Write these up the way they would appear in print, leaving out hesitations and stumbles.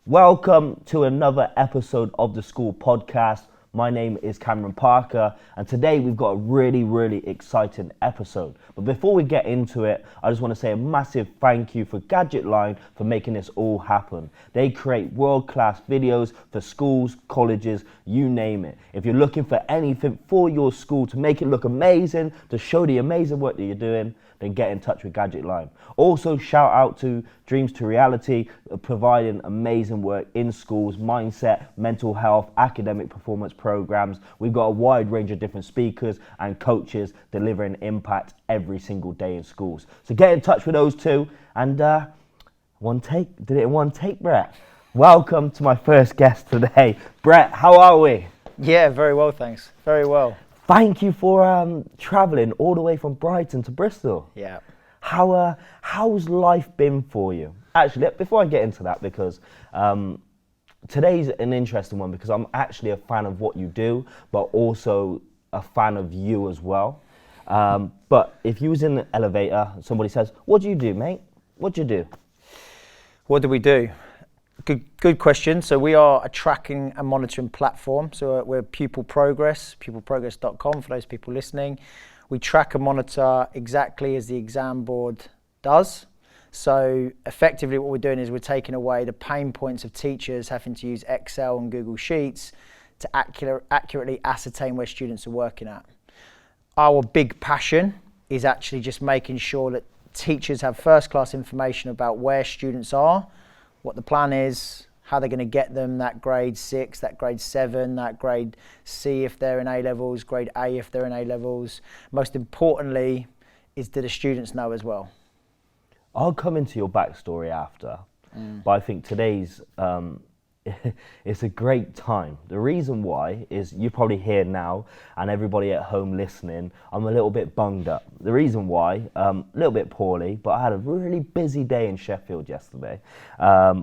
Welcome to another episode of the School Podcast. My name is Cameron Parker, and today we've got a really exciting episode. But before we get into it, I just want to say a massive thank you for Gadget for making this all happen. They create world-class videos for schools, colleges, you name it. If you're looking for anything for your school to make it look amazing, to show the amazing work that you're doing, then get in touch with Gadget. Also, shout out to Dreams to Reality, providing amazing work in schools, mindset, mental health, academic performance programs. We've got a wide range of different speakers and coaches delivering impact every single day in schools. So get in touch with those two. And did it in one take, Brett. Welcome to my first guest today. Brett, how are we? Yeah, very well, thanks. Very well. Thank you for travelling all the way from Brighton to Bristol. Yeah. How's life been for you? Actually, before I get into that, because today's an interesting one, because I'm actually a fan of what you do, but also a fan of you as well. But if you was in the elevator, somebody says, "What do you do, mate? What do you do?" What do we do? Good question. So we are a tracking and monitoring platform. So we're Pupil Progress, pupilprogress.com for those people listening. We track and monitor exactly as the exam board does. So effectively what we're doing is we're taking away the pain points of teachers having to use Excel and Google Sheets to accurately ascertain where students are working at. Our big passion is actually just making sure that teachers have first-class information about where students are, what the plan is, how they're going to get them that grade 6, that grade 7, that grade C if they're in A-levels, grade A if they're in A-levels. Most importantly is do the students know as well. I'll come into your backstory after, but I think today's, it's a great time. The reason why is you're probably here now, and everybody at home listening, I'm a little bit bunged up. The reason why, a little bit poorly, but I had a really busy day in Sheffield yesterday,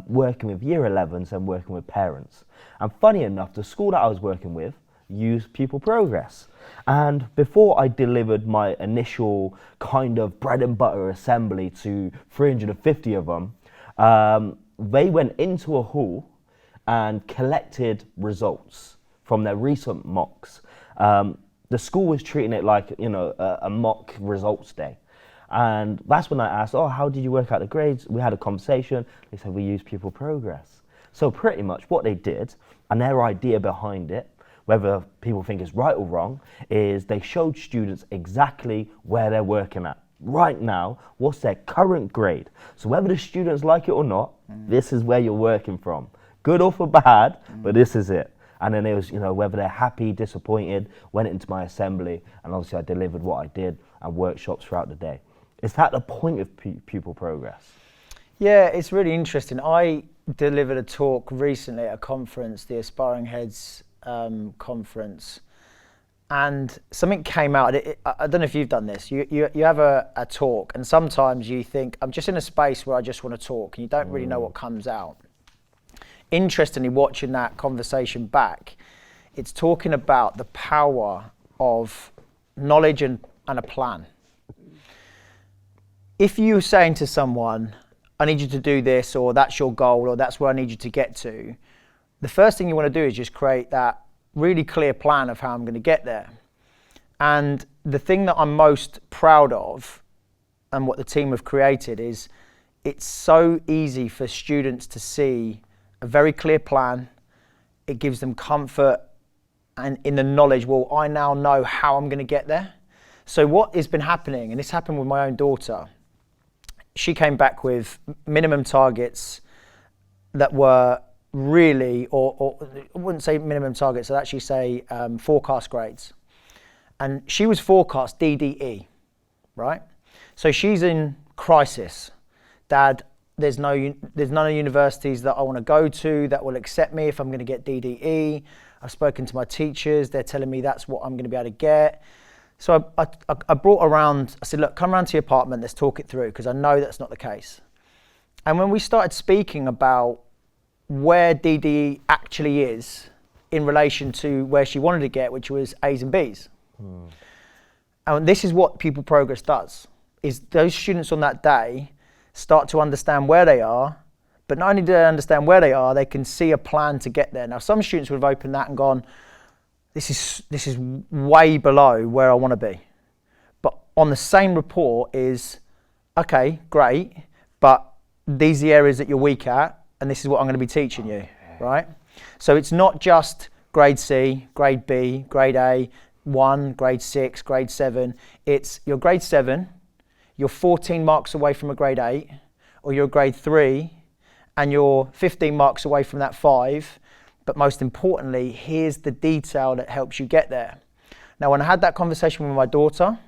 working with year 11s and working with parents. And funny enough, the school that I was working with used Pupil Progress. And before I delivered my initial kind of bread and butter assembly to 350 of them, they went into a hall and collected results from their recent mocks. The school was treating it like, a mock results day. And that's when I asked, how did you work out the grades? We had a conversation. They said, we use Pupil Progress. So pretty much what they did, and their idea behind it, whether people think it's right or wrong, is they showed students exactly where they're working at. Right now, what's their current grade? So whether the students like it or not, this is where you're working from. Good or for bad, but this is it. And then it was, whether they're happy, disappointed, went into my assembly, and obviously I delivered what I did and workshops throughout the day. Is that the point of Pupil Progress? Yeah, it's really interesting. I delivered a talk recently at a conference, the Aspiring Heads conference, and something came out. I don't know if you've done this. You have a talk, and sometimes you think, I'm just in a space where I just want to talk, and you don't really know what comes out. Interestingly, watching that conversation back, it's talking about the power of knowledge and a plan. If you're saying to someone, I need you to do this, or that's your goal, or that's where I need you to get to, the first thing you want to do is just create that really clear plan of how I'm going to get there. And the thing that I'm most proud of, and what the team have created, is it's so easy for students to see a very clear plan. It gives them comfort and in the knowledge, well, I now know how I'm going to get there. So what has been happening, and this happened with my own daughter, she came back with minimum targets that were really, or I wouldn't say minimum targets, I'd actually say forecast grades. And she was forecast DDE, right? So she's in crisis. Dad, there's none of universities that I want to go to that will accept me if I'm going to get DDE. I've spoken to my teachers. They're telling me that's what I'm going to be able to get. So I brought around, I said, look, come around to your apartment. Let's talk it through, because I know that's not the case. And when we started speaking about where DDE actually is in relation to where she wanted to get, which was A's and B's. And this is what Pupil Progress does, is those students on that day start to understand where they are, But not only do they understand where they are, they can see a plan to get there. Now, some students would have opened that and gone, this is way below where I want to be. But on the same report is, okay, great, but these are the areas that you're weak at, and this is what I'm going to be teaching you, right? So it's not just grade C, grade B, grade A, 1, grade 6, grade 7. It's your grade 7, you're 14 marks away from a grade 8, or you're grade 3, and you're 15 marks away from that 5. But most importantly, here's the detail that helps you get there. Now, when I had that conversation with my daughter, I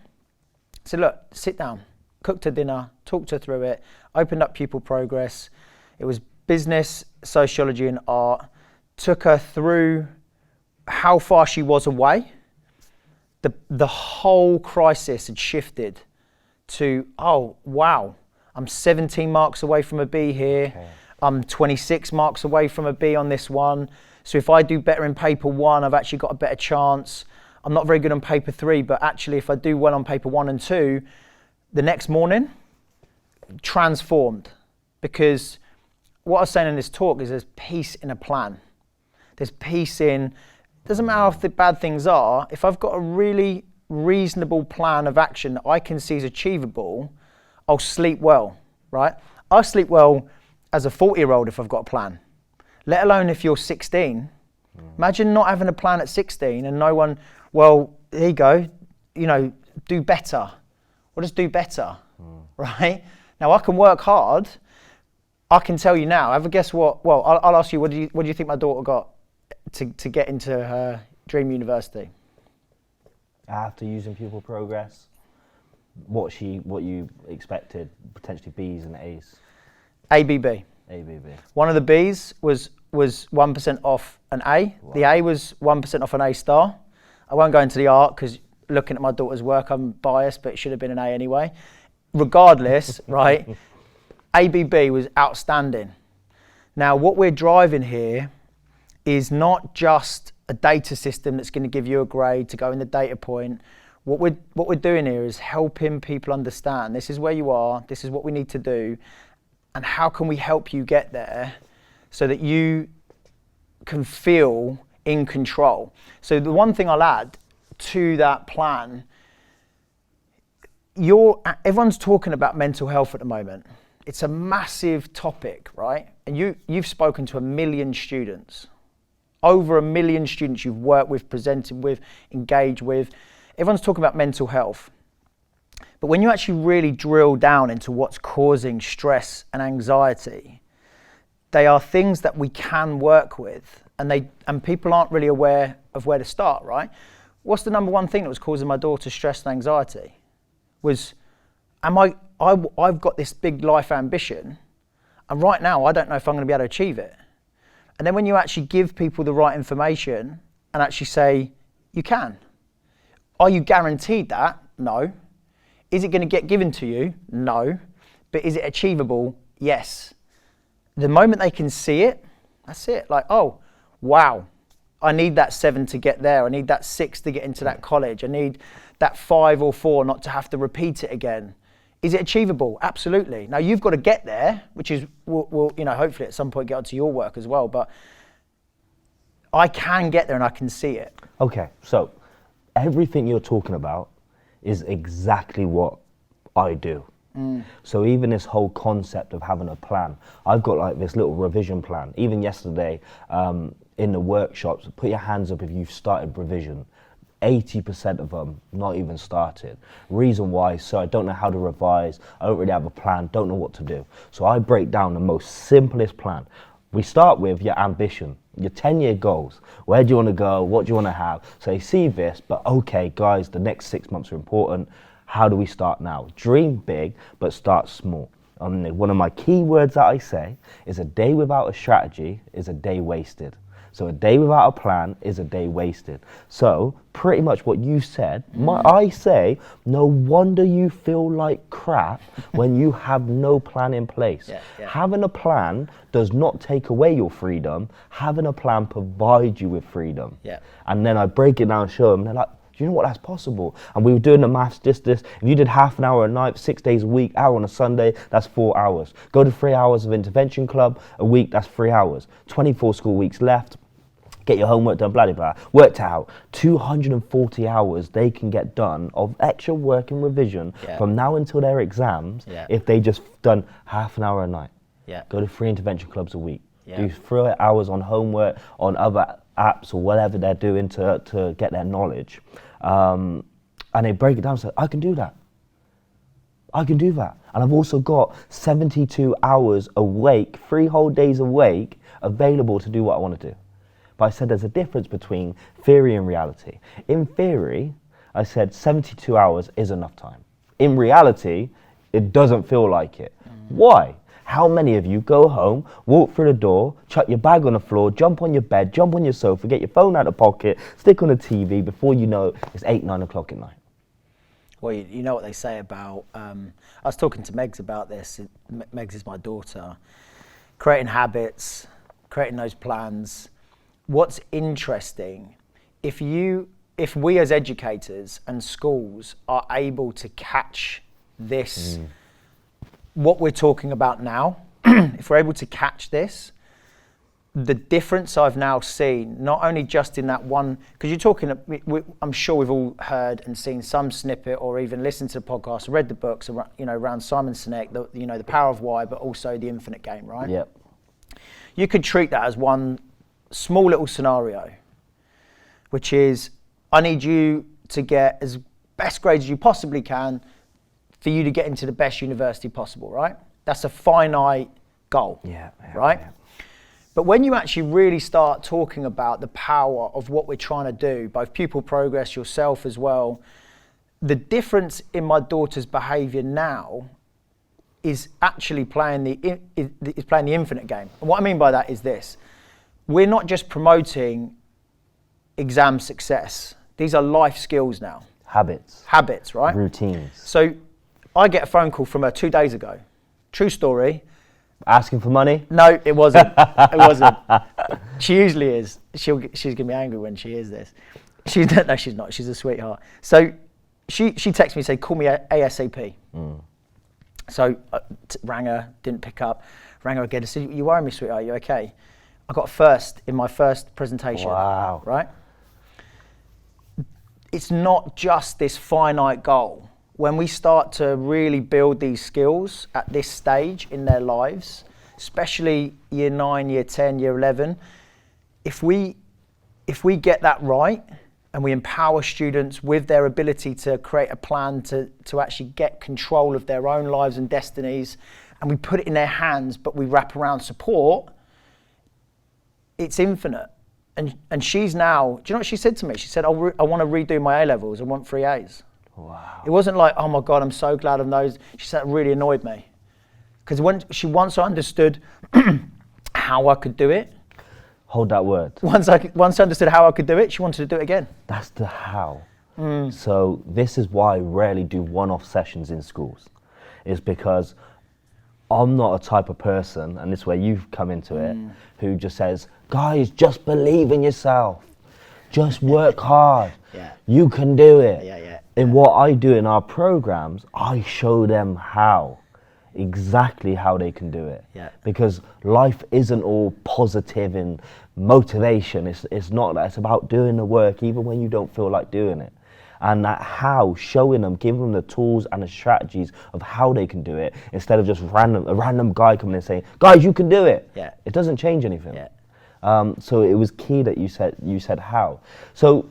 said, look, sit down, cooked her dinner, talked her through it, opened up Pupil Progress. It was business, sociology, and art. Took her through how far she was away. The whole crisis had shifted to, oh, wow, I'm 17 marks away from a B here. Okay. I'm 26 marks away from a B on this one. So if I do better in paper 1, I've actually got a better chance. I'm not very good on paper 3, but actually if I do well on paper 1 and 2, the next morning, transformed. Because what I was saying in this talk is there's peace in a plan. There's peace in, doesn't matter if the bad things are, if I've got a really reasonable plan of action that I can see is achievable, I'll sleep well, right? I'll sleep well as a 40-year-old if I've got a plan, let alone if you're 16. Imagine not having a plan at 16 and no one, well, there you go, do better. What does do better, right? Now I can work hard. I can tell you now, have a guess what, well, I'll ask you, what do you think my daughter got to get into her dream university? After using Pupil Progress, what you expected, potentially B's and A's? ABB. ABB. One of the B's was 1% off an A. Wow. The A was 1% off an A star. I won't go into the art because looking at my daughter's work, I'm biased, but it should have been an A anyway. Regardless, right, ABB was outstanding. Now, what we're driving here is not just a data system that's going to give you a grade to go in the data point. What we're doing here is helping people understand this is where you are, this is what we need to do, and how can we help you get there so that you can feel in control. So the one thing I'll add to that plan, everyone's talking about mental health at the moment. It's a massive topic, right? And you've spoken to 1 million students. Over 1 million students you've worked with, presented with, engaged with. Everyone's talking about mental health. But when you actually really drill down into what's causing stress and anxiety, they are things that we can work with, and people aren't really aware of where to start, right? What's the number one thing that was causing my daughter stress and anxiety? I've got this big life ambition, and right now I don't know if I'm going to be able to achieve it. And then when you actually give people the right information and actually say, you can. Are you guaranteed that? No. Is it going to get given to you? No. But is it achievable? Yes. The moment they can see it, that's it. Like, oh, wow, I need that 7 to get there. I need that 6 to get into that college. I need that 5 or 4 not to have to repeat it again. Is it achievable? Absolutely. Now you've got to get there, which is, we'll hopefully at some point get onto your work as well, but I can get there and I can see it. Okay, so everything you're talking about is exactly what I do. So even this whole concept of having a plan, I've got like this little revision plan. Even yesterday in the workshops, put your hands up if you've started revision. 80% of them not even started. Reason why, so I don't know how to revise, I don't really have a plan, don't know what to do. So I break down the most simplest plan. We start with your ambition, your 10-year goals. Where do you want to go? What do you want to have? So you see this, but okay, guys, the next 6 months are important. How do we start now? Dream big, but start small. One of my key words that I say is a day without a strategy is a day wasted. So a day without a plan is a day wasted. So pretty much what you said, I say, no wonder you feel like crap when you have no plan in place. Yeah. Having a plan does not take away your freedom. Having a plan provides you with freedom. Yeah. And then I break it down and show them, they're like, Do you know what, that's possible? And we were doing the maths, this. If you did half an hour a night, 6 days a week, hour on a Sunday, that's 4 hours. Go to 3 hours of intervention club a week, that's 3 hours. 24 school weeks left. Get your homework done, blah, blah, blah. Worked out 240 hours they can get done of extra work and revision from now until their exams if they just done half an hour a night. Go to 3 intervention clubs a week. Do 3 hours on homework, on other apps or whatever they're doing to get their knowledge. And they break it down and say, I can do that. I can do that. And I've also got 72 hours awake, 3 whole days awake, available to do what I want to do. But I said there's a difference between theory and reality. In theory, I said 72 hours is enough time. In reality, it doesn't feel like it. Why? How many of you go home, walk through the door, chuck your bag on the floor, jump on your bed, jump on your sofa, get your phone out of the pocket, stick on the TV, before you know it's 8, 9 o'clock at night? Well, you know what they say about, I was talking to Megs about this. Megs is my daughter. Creating habits, creating those plans. What's interesting, if we as educators and schools are able to catch this, what we're talking about now, if we're able to catch this, the difference I've now seen, not only just in that one, because you're talking, I'm sure we've all heard and seen some snippet or even listened to the podcast, read the books, around Simon Sinek, the Power of Why, but also the Infinite Game, right? Yep. You could treat that as one small little scenario, which is, I need you to get as best grades as you possibly can for you to get into the best university possible, right? That's a finite goal, right? Yeah. But when you actually really start talking about the power of what we're trying to do, both Pupil Progress, yourself as well, the difference in my daughter's behaviour now is actually playing the infinite game. And what I mean by that is this. We're not just promoting exam success. These are life skills now. Habits, right? Routines. So I get a phone call from her 2 days ago. True story. Asking for money? No, it wasn't. It wasn't. She usually is. She's gonna be angry when she hears this. No, she's not. She's a sweetheart. So she texted me, say, call me ASAP. So rang her, didn't pick up. Rang her again and said, you worry me, sweetheart, are you okay? I got first in my first presentation. Wow. Right? It's not just this finite goal. When we start to really build these skills at this stage in their lives, especially year 9, year 10, year 11, if we get that right and we empower students with their ability to create a plan to actually get control of their own lives and destinies, and we put it in their hands, but we wrap around support, it's infinite. And she's now, do you know what she said to me? She said, I want to redo my A-levels. I want 3 A's. Wow. It wasn't like, oh my God, I'm so glad of those. She said, it really annoyed me. Because once I understood how I could do it. Hold that word. Once I understood how I could do it, she wanted to do it again. That's the how. So this is why I rarely do one-off sessions in schools. Is because I'm not a type of person, and this is where you've come into it, who just says, guys, just believe in yourself. Just work hard. You can do it. In what I do in our programs, I show them exactly how they can do it. Because life isn't all positive and motivation. It's not that. It's about doing the work even when you don't feel like doing it. And that how, showing them, giving them the tools and the strategies of how they can do it, instead of just a random guy coming in and saying, guys, you can do it. It doesn't change anything. So it was key that you said how. So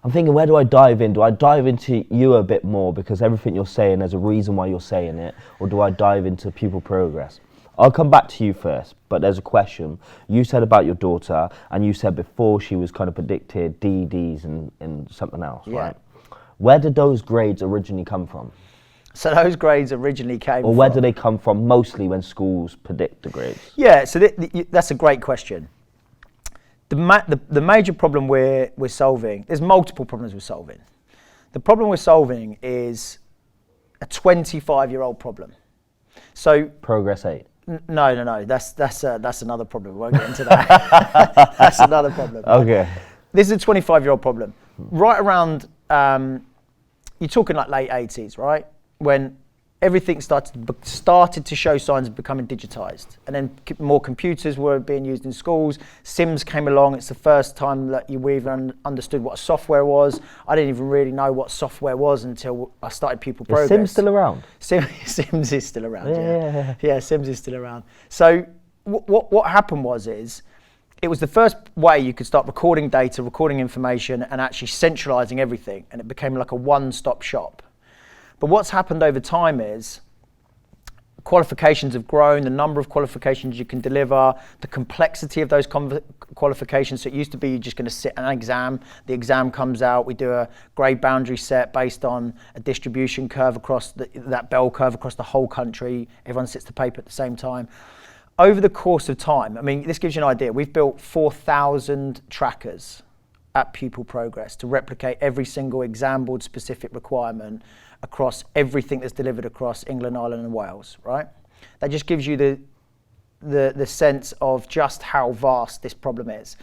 I'm thinking, where do I dive in? Do I dive into you a bit more because everything you're saying, there's a reason why you're saying it, or do I dive into Pupil Progress? I'll come back to you first, but there's a question. You said about your daughter, and you said before she was kind of predicted DEDs and something else, right? Where did those grades originally come from? So those grades originally came from... Or where do they come from mostly when schools predict the grades? Yeah, so that's a great question. The major problem we're solving, there's multiple problems we're solving. The problem we're solving is a 25-year-old problem. So Progress 8. No. That's another problem. We won't get into that. That's another problem. Okay. This is a 25-year-old problem. Right around, you're talking like late 80s, right? When everything started to show signs of becoming digitized, and then more computers were being used in schools. Sims came along. It's the first time that we even understood what software was. I didn't even really know what software was until I started Pupil Progress. Is Sims still around? Sims is still around. Yeah, Sims is still around. So what happened was it was the first way you could start recording data, recording information, and actually centralizing everything, and it became like a one-stop shop. But what's happened over time is qualifications have grown, the number of qualifications you can deliver, the complexity of those qualifications. So it used to be you're just going to sit an exam, the exam comes out, we do a grade boundary set based on a distribution curve across that bell curve across the whole country. Everyone sits the paper at the same time. Over the course of time, I mean, this gives you an idea. We've built 4,000 trackers at Pupil Progress to replicate every single exam board specific requirement across everything that's delivered across England, Ireland and Wales, right? That just gives you the sense of just how vast this problem is.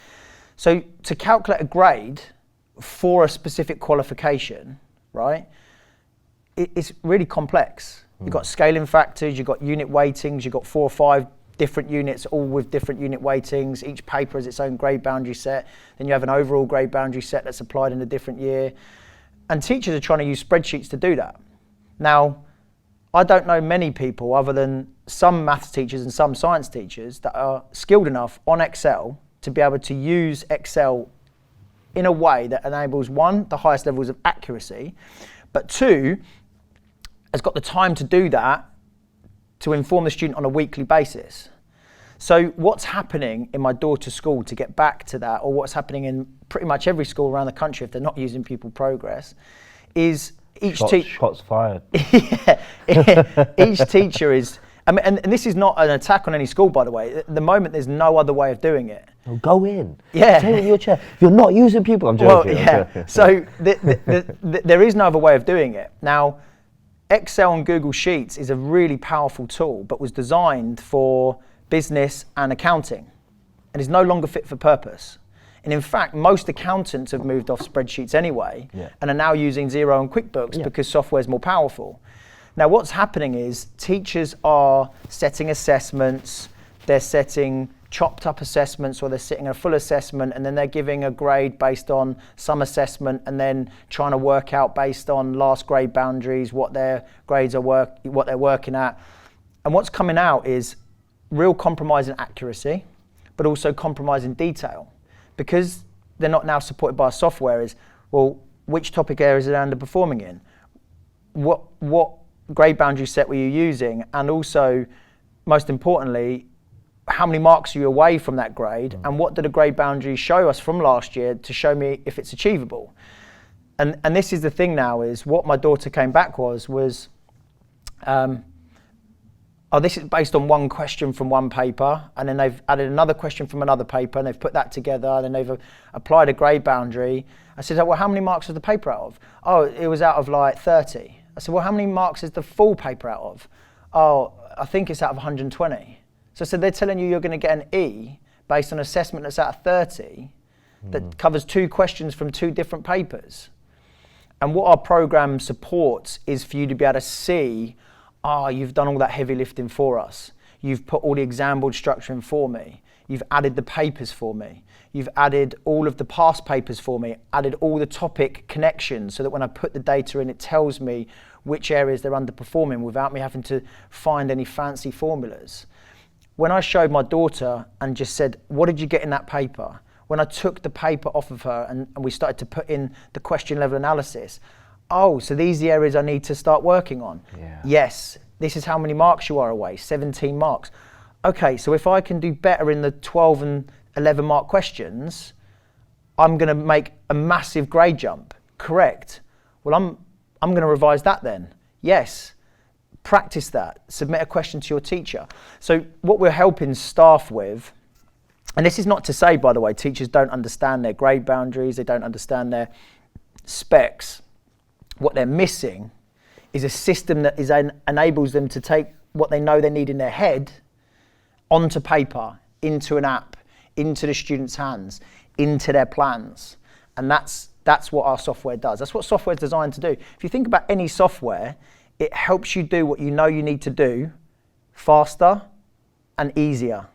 So to calculate a grade for a specific qualification, right, it's really complex. You've got scaling factors, you've got unit weightings, you've got 4 or 5 different units, all with different unit weightings. Each paper has its own grade boundary set. Then you have an overall grade boundary set that's applied in a different year. And teachers are trying to use spreadsheets to do that. Now, I don't know many people other than some maths teachers and some science teachers that are skilled enough on Excel to be able to use Excel in a way that enables, one, the highest levels of accuracy, but two, has got the time to do that to inform the student on a weekly basis. So what's happening in my daughter's school, to get back to that, or what's happening in pretty much every school around the country if they're not using Pupil Progress, is each teacher... Shots fired. Each teacher is... I mean, and this is not an attack on any school, by the way. At the moment, there's no other way of doing it. Oh, go in. Yeah. Stay in your chair. If you're not using Pupil, I'm joking. Well, yeah. So there is no other way of doing it. Now, Excel and Google Sheets is a really powerful tool, but was designed for business and accounting, and is no longer fit for purpose. And in fact, most accountants have moved off spreadsheets anyway, and are now using Xero and QuickBooks because software is more powerful. Now, what's happening is teachers are setting assessments, they're setting chopped up assessments, or they're setting a full assessment, and then they're giving a grade based on some assessment, and then trying to work out based on last grade boundaries what their grades are what they're working at. And what's coming out is real compromise in accuracy, but also compromise in detail, because they're not now supported by software. Is, well, which topic areas are they underperforming in? What grade boundary set were you using? And also, most importantly, how many marks are you away from that grade? And what did a grade boundary show us from last year to show me if it's achievable? And this is the thing now, is what my daughter came back was this is based on one question from one paper, and then they've added another question from another paper, and they've put that together, and then they've applied a grade boundary. I said, oh, well, how many marks was the paper out of? Oh, it was out of like 30. I said, well, how many marks is the full paper out of? Oh, I think it's out of 120. So I said, they're telling you you're going to get an E based on assessment that's out of 30 that covers 2 questions from 2 different papers. And what our program supports is for you to be able to see, you've done all that heavy lifting for us. You've put all the exam board structure in for me. You've added the papers for me. You've added all of the past papers for me, added all the topic connections so that when I put the data in, it tells me which areas they're underperforming without me having to find any fancy formulas. When I showed my daughter and just said, what did you get in that paper? When I took the paper off of her and we started to put in the question level analysis, so these are the areas I need to start working on. Yeah. Yes, this is how many marks you are away, 17 marks. Okay, so if I can do better in the 12 and 11 mark questions, I'm gonna make a massive grade jump. Correct. Well, I'm gonna revise that then. Yes, practice that, submit a question to your teacher. So what we're helping staff with, and this is not to say, by the way, teachers don't understand their grade boundaries, they don't understand their specs. What they're missing is a system that enables them to take what they know they need in their head onto paper, into an app, into the students' hands, into their plans. And that's what our software does. That's what software is designed to do. If you think about any software, it helps you do what you know you need to do faster and easier.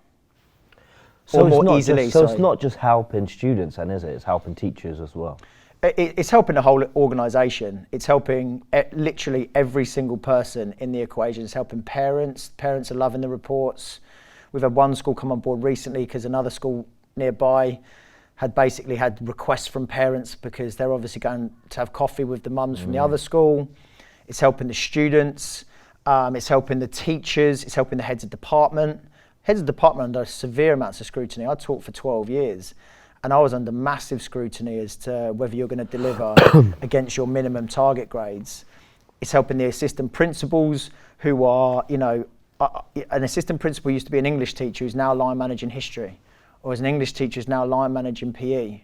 So or more easily. It's not just helping students, then, is it? It's helping teachers as well. It's helping the whole organisation. It's helping literally every single person in the equation. It's helping parents. Parents are loving the reports. We've had one school come on board recently because another school nearby had basically had requests from parents because they're obviously going to have coffee with the mums from the other school. It's helping the students. It's helping the teachers. It's helping the heads of department. Heads of department under severe amounts of scrutiny. I taught for 12 years and I was under massive scrutiny as to whether you're going to deliver against your minimum target grades. It's helping the assistant principals who are, an assistant principal used to be an English teacher who's now line managing history, or as an English teacher who's now line managing PE,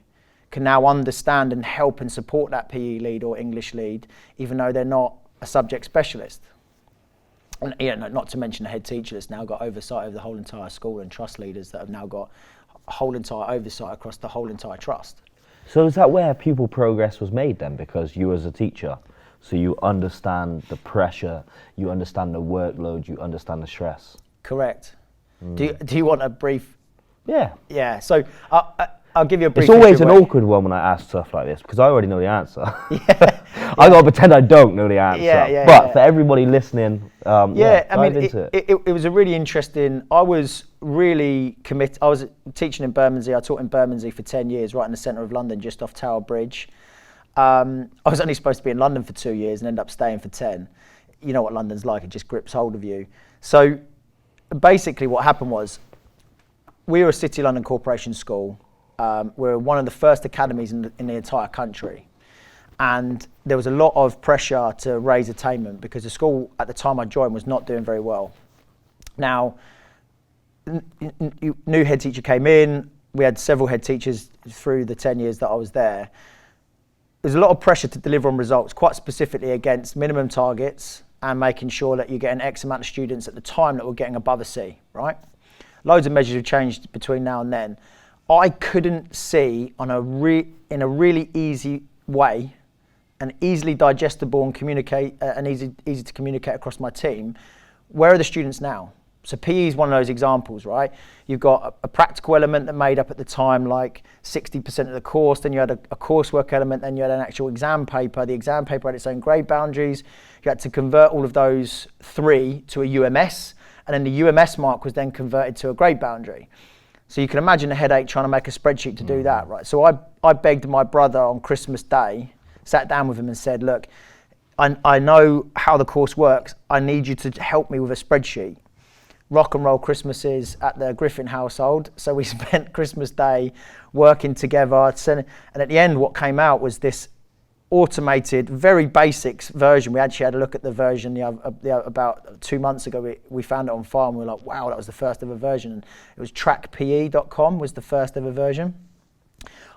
can now understand and help and support that PE lead or English lead, even though they're not a subject specialist. And not to mention the head teacher that's now got oversight of the whole entire school, and trust leaders that have now got a whole entire oversight across the whole entire trust. So is that where Pupil Progress was made then? Because you as a teacher, so you understand the pressure, you understand the workload, you understand the stress. Correct. Do you want a brief? Yeah. Yeah. So I'll give you a brief. It's always an awkward one when I ask stuff like this because I already know the answer. Yeah. I gotta pretend I don't know the answer. Yeah, but for everybody listening, I mean, into it. It was a really interesting. I was really committed. I was teaching in Bermondsey. I taught in Bermondsey for 10 years, right in the centre of London, just off Tower Bridge. I was only supposed to be in London for 2 years and ended up staying for 10. You know what London's like; it just grips hold of you. So basically, what happened was, we were a City London Corporation school. We're one of the first academies in the entire country. And there was a lot of pressure to raise attainment because the school at the time I joined was not doing very well. Now, new head teacher came in. We had several head teachers through the 10 years that I was there. There's a lot of pressure to deliver on results, quite specifically against minimum targets and making sure that you get an X amount of students at the time that were getting above a C, right? Loads of measures have changed between now and then. I couldn't see in a really easy way, and easily digestible and easy to communicate across my team, where are the students now? So PE is one of those examples, right? You've got a practical element that made up at the time like 60% of the course, then you had a coursework element, then you had an actual exam paper. The exam paper had its own grade boundaries. You had to convert all of those three to a UMS, and then the UMS mark was then converted to a grade boundary. So you can imagine a headache trying to make a spreadsheet to do that, right? So I begged my brother on Christmas Day, sat down with him and said, look, I know how the course works. I need you to help me with a spreadsheet. Rock and roll Christmases at the Griffin household. So we spent Christmas Day working together. And at the end, what came out was this automated, very basics version. We actually had a look at the version about 2 months ago. We found it on file and we were like, wow, that was the first ever version. And it was trackpe.com was the first ever version.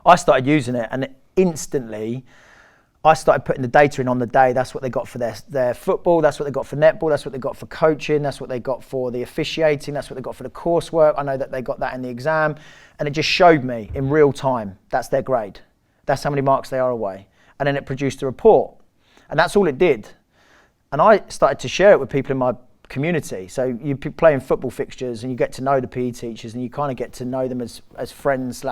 I started using it and instantly I started putting the data in on the day. That's what they got for their football. That's what they got for netball. That's what they got for coaching. That's what they got for the officiating. That's what they got for the coursework. I know that they got that in the exam. And it just showed me in real time, that's their grade. That's how many marks they are away. And then it produced a report. And that's all it did. And I started to share it with people in my community. So you play in football fixtures and you get to know the PE teachers and you kind of get to know them as friends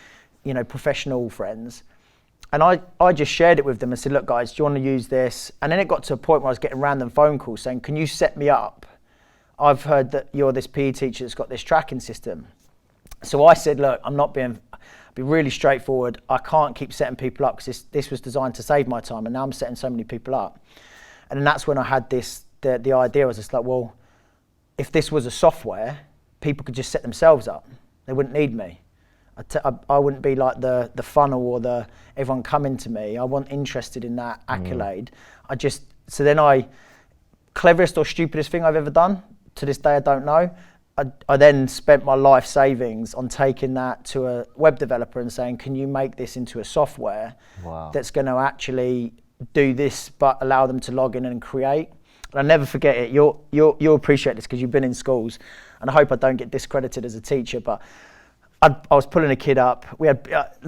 / professional friends. And I just shared it with them and said, look guys, do you want to use this? And then it got to a point where I was getting random phone calls saying, can you set me up? I've heard that you're this PE teacher that's got this tracking system. So I said, look, be really straightforward. I can't keep setting people up because this was designed to save my time and now I'm setting so many people up. And then that's when I had the idea was just like, well, if this was a software, people could just set themselves up. They wouldn't need me. I wouldn't be like the funnel or everyone coming to me. I wasn't interested in that accolade. Cleverest or stupidest thing I've ever done, to this day I don't know. I then spent my life savings on taking that to a web developer and saying, can you make this into a software that's going to actually do this but allow them to log in and create? And I'll never forget it. You'll appreciate this because you've been in schools. and I hope I don't get discredited as a teacher, but I was pulling a kid up. We had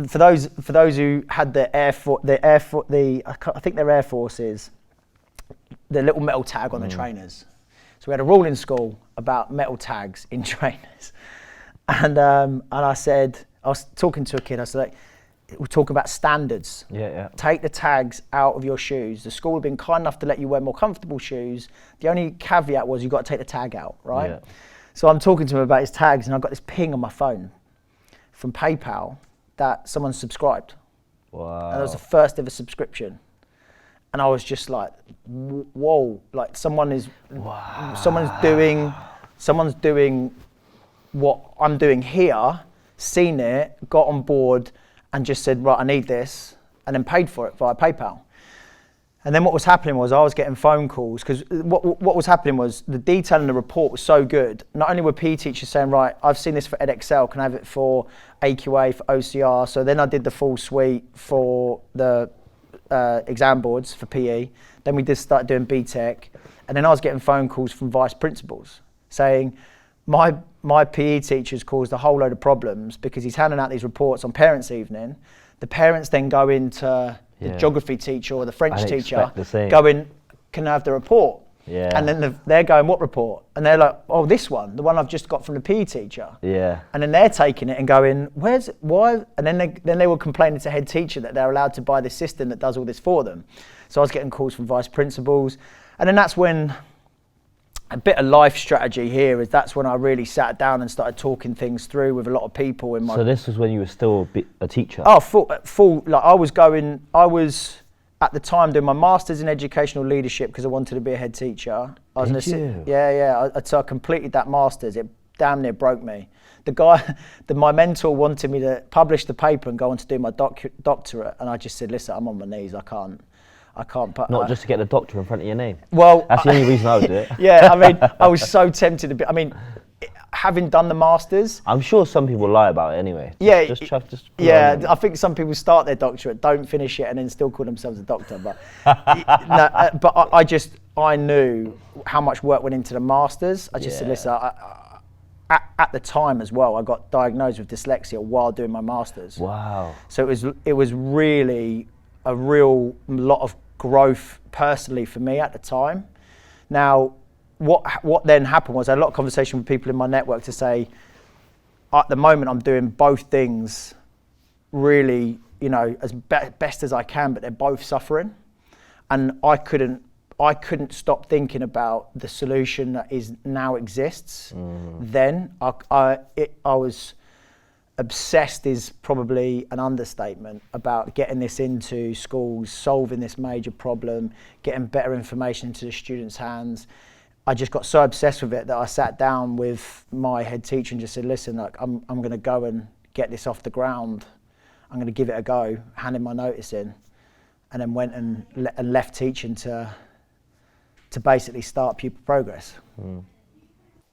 for those who had the I think they're Air Forces, the little metal tag on the trainers. So we had a rule in school about metal tags in trainers, and I was talking to a kid. I said, like, we're talking about standards. Yeah. Take the tags out of your shoes. The school had been kind enough to let you wear more comfortable shoes. The only caveat was you got to take the tag out, right? Yeah. So I'm talking to him about his tags, and I got this ping on my phone from PayPal that someone subscribed. Wow. And it was the first ever subscription. And I was just like, whoa, like someone's doing what I'm doing here, seen it, got on board, and just said, right, I need this, and then paid for it via PayPal. And then what was happening was I was getting phone calls, because what was happening was the detail in the report was so good. Not only were PE teachers saying, right, I've seen this for EdXL, can I have it for AQA, for OCR? So then I did the full suite for the exam boards for PE. Then we just started doing BTEC. And then I was getting phone calls from vice principals saying, my PE teacher's caused a whole load of problems because he's handing out these reports on parents' evening. The parents then go into the geography teacher or the French teacher going, can I have the report? Yeah. And then they're going, what report? And they're like, oh, this one, the one I've just got from the PE teacher. Yeah. And then they're taking it and going, why? And then they were complaining to head teacher that they're allowed to buy this system that does all this for them. So I was getting calls from vice principals. And then that's when a bit of life strategy here is that's when I really sat down and started talking things through with a lot of people in my. So this was when you were still a teacher? Oh, full. Like I was at the time doing my master's in educational leadership because I wanted to be a head teacher. Did you? Yeah. So I completed that master's. It damn near broke me. The guy, my mentor wanted me to publish the paper and go on to do my doctorate, and I just said, listen, I'm on my knees. I can't. Not just to get the doctor in front of your name. Well, that's the only reason I would do it. Yeah, I mean, I was so tempted to be. I mean, having done the masters, I'm sure some people lie about it anyway. I think some people start their doctorate, don't finish it, and then still call themselves a doctor. But I knew how much work went into the masters. I just said, listen. At the time as well, I got diagnosed with dyslexia while doing my masters. Wow. So it was really a real lot of growth personally for me at the time. Now, what then happened was I had a lot of conversation with people in my network to say, at the moment I'm doing both things really, as best as I can, but they're both suffering. And I couldn't stop thinking about the solution that now exists. Then I was obsessed is probably an understatement about getting this into schools, solving this major problem, getting better information into the students' hands. I just got so obsessed with it that I sat down with my head teacher and just said, listen, look, I'm going to go and get this off the ground. I'm going to give it a go, handed my notice in, and then went and left teaching to basically start Pupil Progress.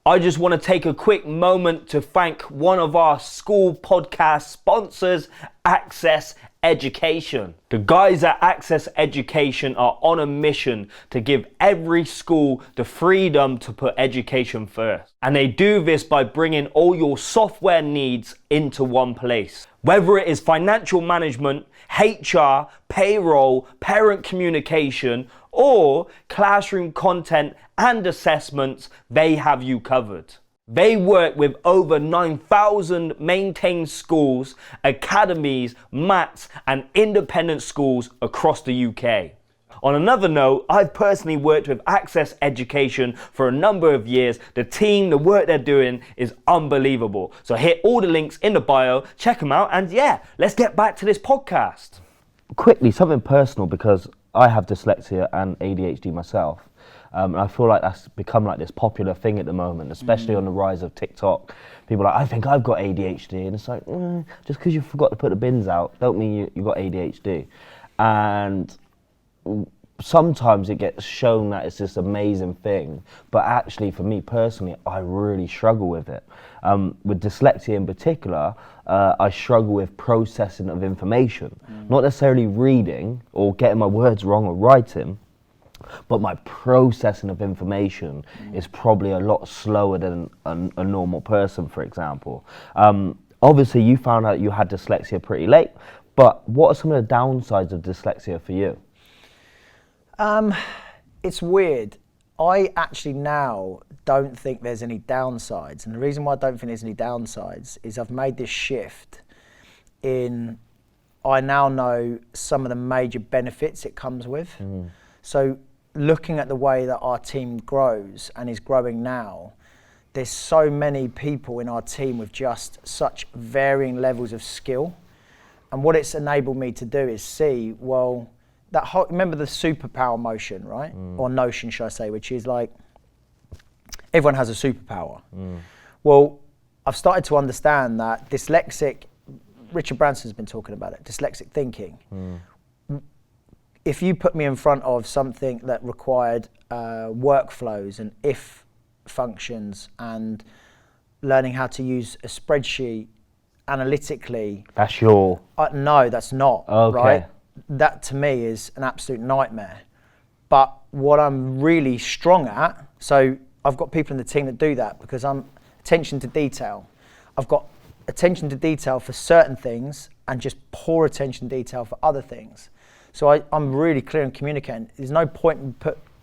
I just want to take a quick moment to thank one of our school podcast sponsors, Access Education. The guys at Access Education are on a mission to give every school the freedom to put education first. And they do this by bringing all your software needs into one place. Whether it is financial management, HR, payroll, parent communication, or classroom content and assessments, they have you covered. They work with over 9,000 maintained schools, academies, MATs, and independent schools across the UK. On another note, I've personally worked with Access Education for a number of years. The team, the work they're doing is unbelievable. So hit all the links in the bio, check them out, and let's get back to this podcast. Quickly, something personal, because I have dyslexia and ADHD myself. And I feel like that's become like this popular thing at the moment, especially on the rise of TikTok. People are like, I think I've got ADHD. And it's like, just because you forgot to put the bins out, don't mean you got ADHD. And sometimes it gets shown that it's this amazing thing. But actually, for me personally, I really struggle with it. With dyslexia in particular, I struggle with processing of information. Not necessarily reading or getting my words wrong or writing, but my processing of information is probably a lot slower than a normal person, for example. Obviously, you found out you had dyslexia pretty late, but what are some of the downsides of dyslexia for you? It's weird. I actually now don't think there's any downsides. And the reason why I don't think there's any downsides is I've made this shift in, I now know some of the major benefits it comes with. So looking at the way that our team grows and is growing now, there's so many people in our team with just such varying levels of skill. And what it's enabled me to do is see, well, that whole, remember the superpower motion, right? Or notion, should I say, which is like, everyone has a superpower. Well, I've started to understand that dyslexic, Richard Branson's been talking about it, dyslexic thinking. If you put me in front of something that required workflows and if functions and learning how to use a spreadsheet analytically. That's your... No, that's not, okay. Right? That to me is an absolute nightmare. But what I'm really strong at, so I've got people in the team that do that because I'm attention to detail. I've got attention to detail for certain things and just poor attention to detail for other things. So I'm really clear in communicating. There's no point in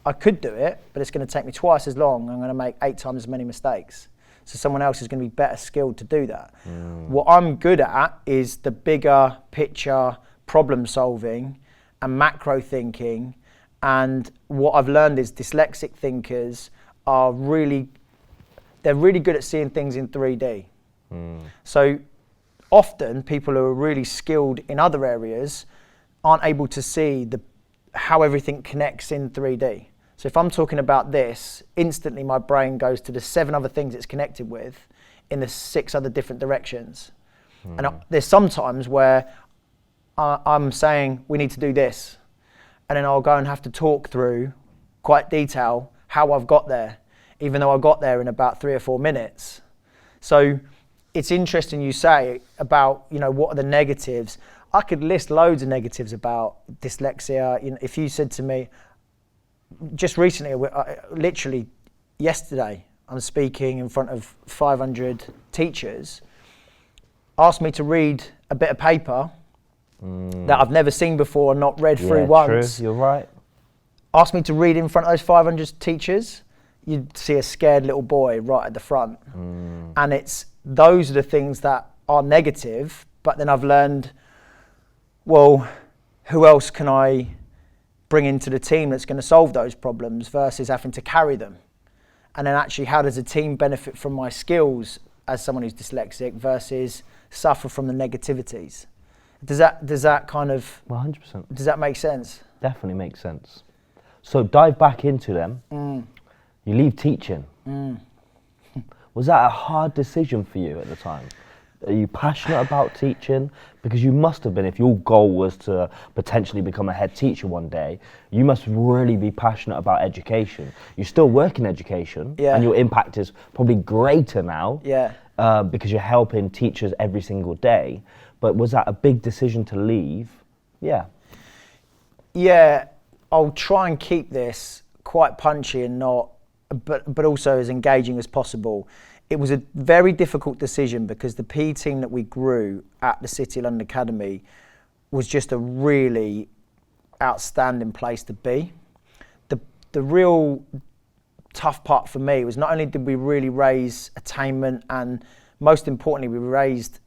I could do it, but it's going to take me twice as long. I'm going to make 8 times as many mistakes. So someone else is going to be better skilled to do that. What I'm good at is the bigger picture, problem solving and macro thinking. And what I've learned is dyslexic thinkers are they're really good at seeing things in 3D. So often people who are really skilled in other areas aren't able to see how everything connects in 3D. So if I'm talking about this, instantly my brain goes to the 7 other things it's connected with in the 6 other different directions. And there's sometimes where I'm saying we need to do this, and then I'll go and have to talk through quite detail how I've got there, even though I got there in about 3 or 4 minutes. So it's interesting you say about, what are the negatives. I could list loads of negatives about dyslexia. If you said to me, just recently, literally yesterday, I'm speaking in front of 500 teachers, asked me to read a bit of paper that I've never seen before and not read through once. True, you're right. Asked me to read in front of those 500 teachers, you'd see a scared little boy right at the front. And those are the things that are negative, but then I've learned, well, who else can I bring into the team that's going to solve those problems versus having to carry them? And then actually, how does a team benefit from my skills as someone who's dyslexic versus suffer from the negativities? Does that kind of... 100%. Does that make sense? Definitely makes sense. So dive back into them. You leave teaching. Was that a hard decision for you at the time? Are you passionate about teaching? Because you must have been, if your goal was to potentially become a head teacher one day, you must really be passionate about education. You still work in education, and your impact is probably greater now because you're helping teachers every single day. But was that a big decision to leave? Yeah, I'll try and keep this quite punchy and but also as engaging as possible. It was a very difficult decision because the PE team that we grew at the City of London Academy was just a really outstanding place to be. The real tough part for me was not only did we really raise attainment, and most importantly, we raised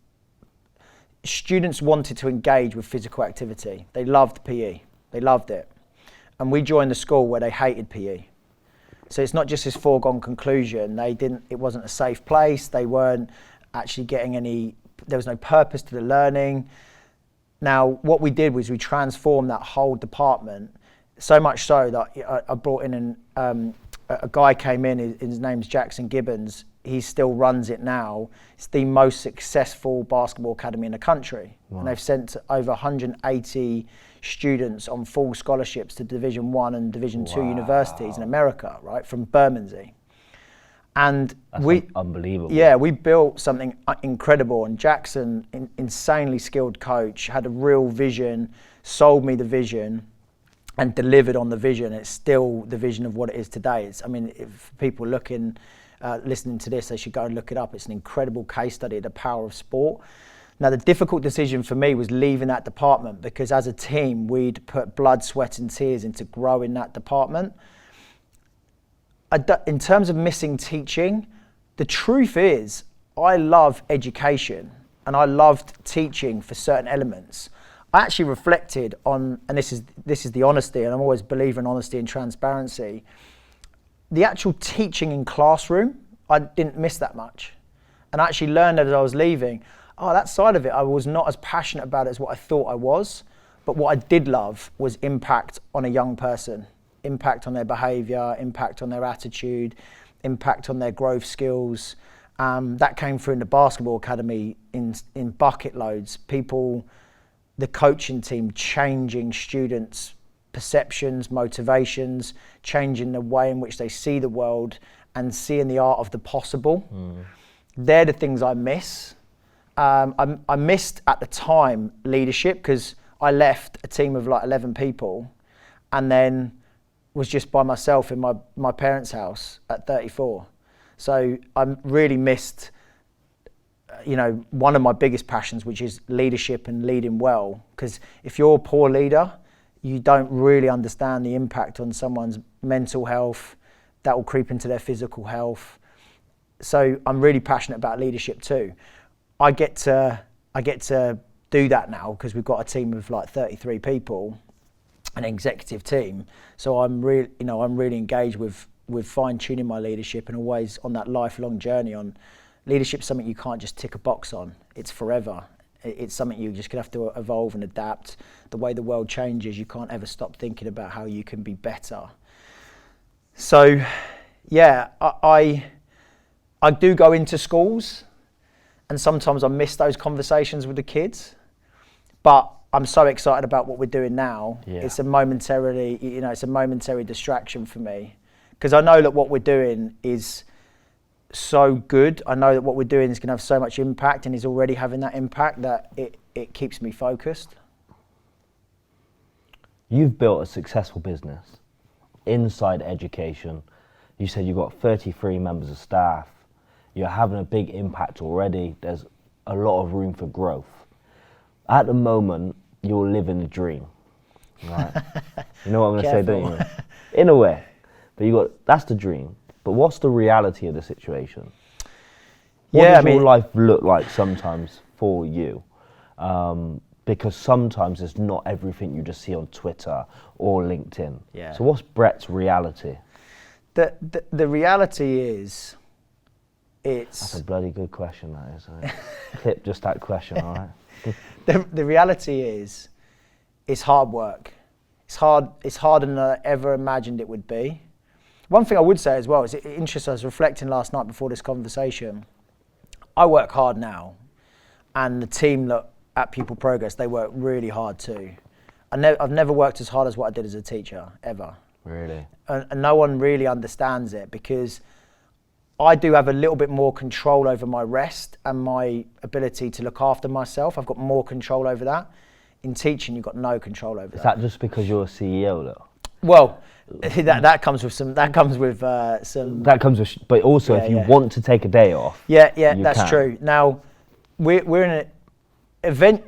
students wanted to engage with physical activity. They loved PE. They loved it. And we joined the school where they hated PE. So it's not just this foregone conclusion. It wasn't a safe place. They weren't actually getting there was no purpose to the learning. Now, what we did was we transformed that whole department, so much so that I brought in a guy came in, his name's Jackson Gibbons. He still runs it now. It's the most successful basketball academy in the country. Wow. And they've sent over 180 students on full scholarships to Division 1 and Division 2 universities in America, right, from Bermondsey. And That's unbelievable. Yeah, we built something incredible, and Jackson, insanely skilled coach, had a real vision, sold me the vision, and delivered on the vision. It's still the vision of what it is today. It's, I mean, if people listening to this, they should go and look it up. It's an incredible case study of the power of sport. Now, the difficult decision for me was leaving that department, because as a team, we'd put blood, sweat and tears into growing that department. In terms of missing teaching, the truth is I love education and I loved teaching for certain elements. I actually reflected on, and this is the honesty, and I'm always a believer in honesty and transparency. The actual teaching in classroom, I didn't miss that much. And I actually learned that as I was leaving, that side of it, I was not as passionate about it as what I thought I was. But what I did love was impact on a young person, impact on their behaviour, impact on their attitude, impact on their growth skills. That came through in the basketball academy in bucket loads. People, the coaching team, changing students' perceptions, motivations, changing the way in which they see the world and seeing the art of the possible. They're the things I miss. I missed at the time leadership, because I left a team of like 11 people and then was just by myself in my parents' house at 34. So I really missed, one of my biggest passions, which is leadership and leading well. Because if you're a poor leader, you don't really understand the impact on someone's mental health. That will creep into their physical health. So I'm really passionate about leadership too. I get to do that now because we've got a team of like 33 people, an executive team. So I'm really engaged with fine-tuning my leadership and always on that lifelong journey on leadership. Something you can't just tick a box on. It's forever. It's something you just have to evolve and adapt. The way the world changes, you can't ever stop thinking about how you can be better. So, yeah, I do go into schools, and sometimes I miss those conversations with the kids. But I'm so excited about what we're doing now. Yeah. It's a momentary distraction for me, because I know that what we're doing is so good. I know that what we're doing is going to have so much impact and is already having that impact that it keeps me focused. You've built a successful business inside education. You said you've got 33 members of staff. You're having a big impact already. There's a lot of room for growth. At the moment, you're living a dream, right? You know what I'm going to say, don't you? In a way. But that's the dream. But what's the reality of the situation? What does your life look like sometimes for you? Because sometimes it's not everything you just see on Twitter or LinkedIn. Yeah. So what's Brett's reality? The reality is, That's a bloody good question, that is. Clip just that question, all right? The reality is, it's hard work. It's harder than I ever imagined it would be. One thing I would say as well is, interesting, I was reflecting last night before this conversation. I work hard now, and the team at Pupil Progress, they work really hard too. I've never worked as hard as what I did as a teacher, ever. Really? And no one really understands it, because I do have a little bit more control over my rest and my ability to look after myself. I've got more control over that. In teaching, you've got no control over that. Is that just because you're a CEO, though? Well, that comes with some. But also, if you want to take a day off. Yeah, that's true. Now, we're in an event.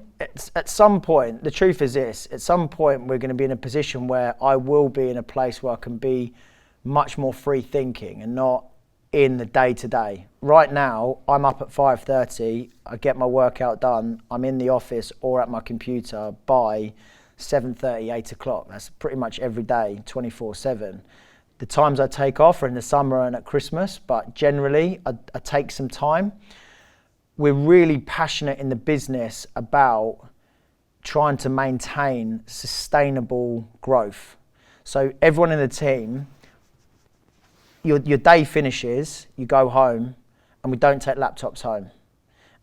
At some point, the truth is this: at some point, we're going to be in a position where I will be in a place where I can be much more free thinking and not in the day-to-day. Right now, I'm up at 5:30, I get my workout done, I'm in the office or at my computer by 7:30, 8 o'clock. That's pretty much every day, 24/7. The times I take off are in the summer and at Christmas, but generally I take some time. We're really passionate in the business about trying to maintain sustainable growth. So everyone in the team, your day finishes, you go home, and we don't take laptops home.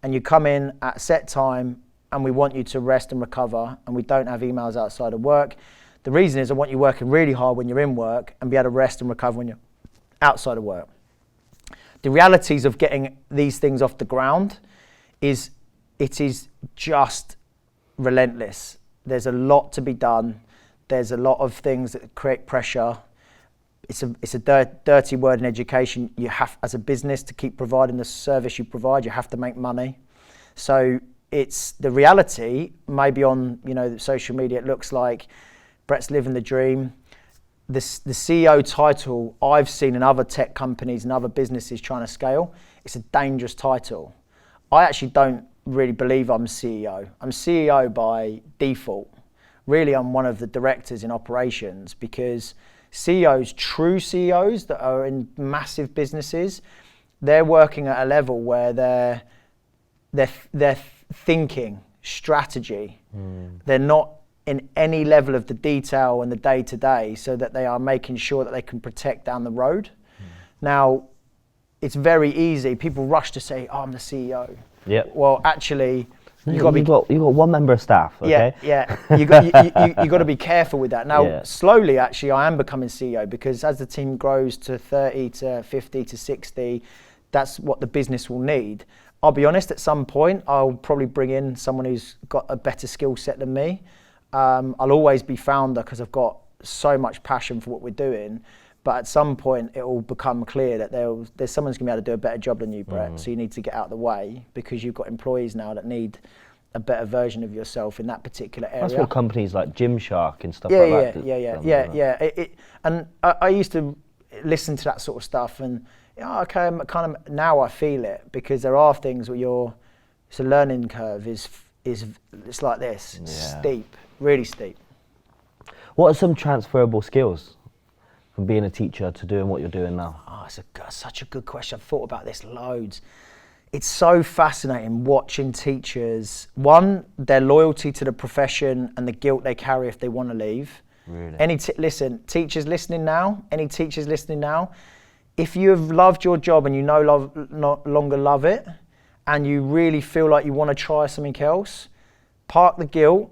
And you come in at a set time, and we want you to rest and recover, and we don't have emails outside of work. The reason is I want you working really hard when you're in work and be able to rest and recover when you're outside of work. The realities of getting these things off the ground is it is just relentless. There's a lot to be done. There's a lot of things that create pressure. It's a dirty word in education. You have, as a business, to keep providing the service you provide, you have to make money. So it's the reality. Maybe on social media it looks like Brett's living the dream. The CEO title I've seen in other tech companies and other businesses trying to scale, it's a dangerous title. I actually don't really believe I'm CEO. I'm CEO by default. Really, I'm one of the directors in operations, because CEOs, true CEOs that are in massive businesses, they're working at a level where they're thinking strategy. They're not in any level of the detail and the day-to-day, so that they are making sure that they can protect down the road. Now, it's very easy. People rush to say, "Oh, I'm the CEO." Yeah. Well, actually, you've got one member of staff. Okay. Yeah. You got to be careful with that. Now, slowly, actually, I am becoming CEO, because as the team grows to 30 to 50 to 60, that's what the business will need. I'll be honest, at some point, I'll probably bring in someone who's got a better skill set than me. I'll always be founder, because I've got so much passion for what we're doing. But at some point, it will become clear that there's someone's going to be able to do a better job than you, Brett. So you need to get out of the way, because you've got employees now that need a better version of yourself in that particular area. That's what companies like Gymshark and stuff like that. Yeah. And I used to listen to that sort of stuff, and okay, I'm kind of, now I feel it, because there are things where it's a learning curve. It's like this, steep, really steep. What are some transferable skills from being a teacher to doing what you're doing now? Oh, it's such a good question. I've thought about this loads. It's so fascinating watching teachers, one, their loyalty to the profession and the guilt they carry if they want to leave. Really? Listen, teachers listening now, if you have loved your job and you no longer love it, and you really feel like you want to try something else, park the guilt.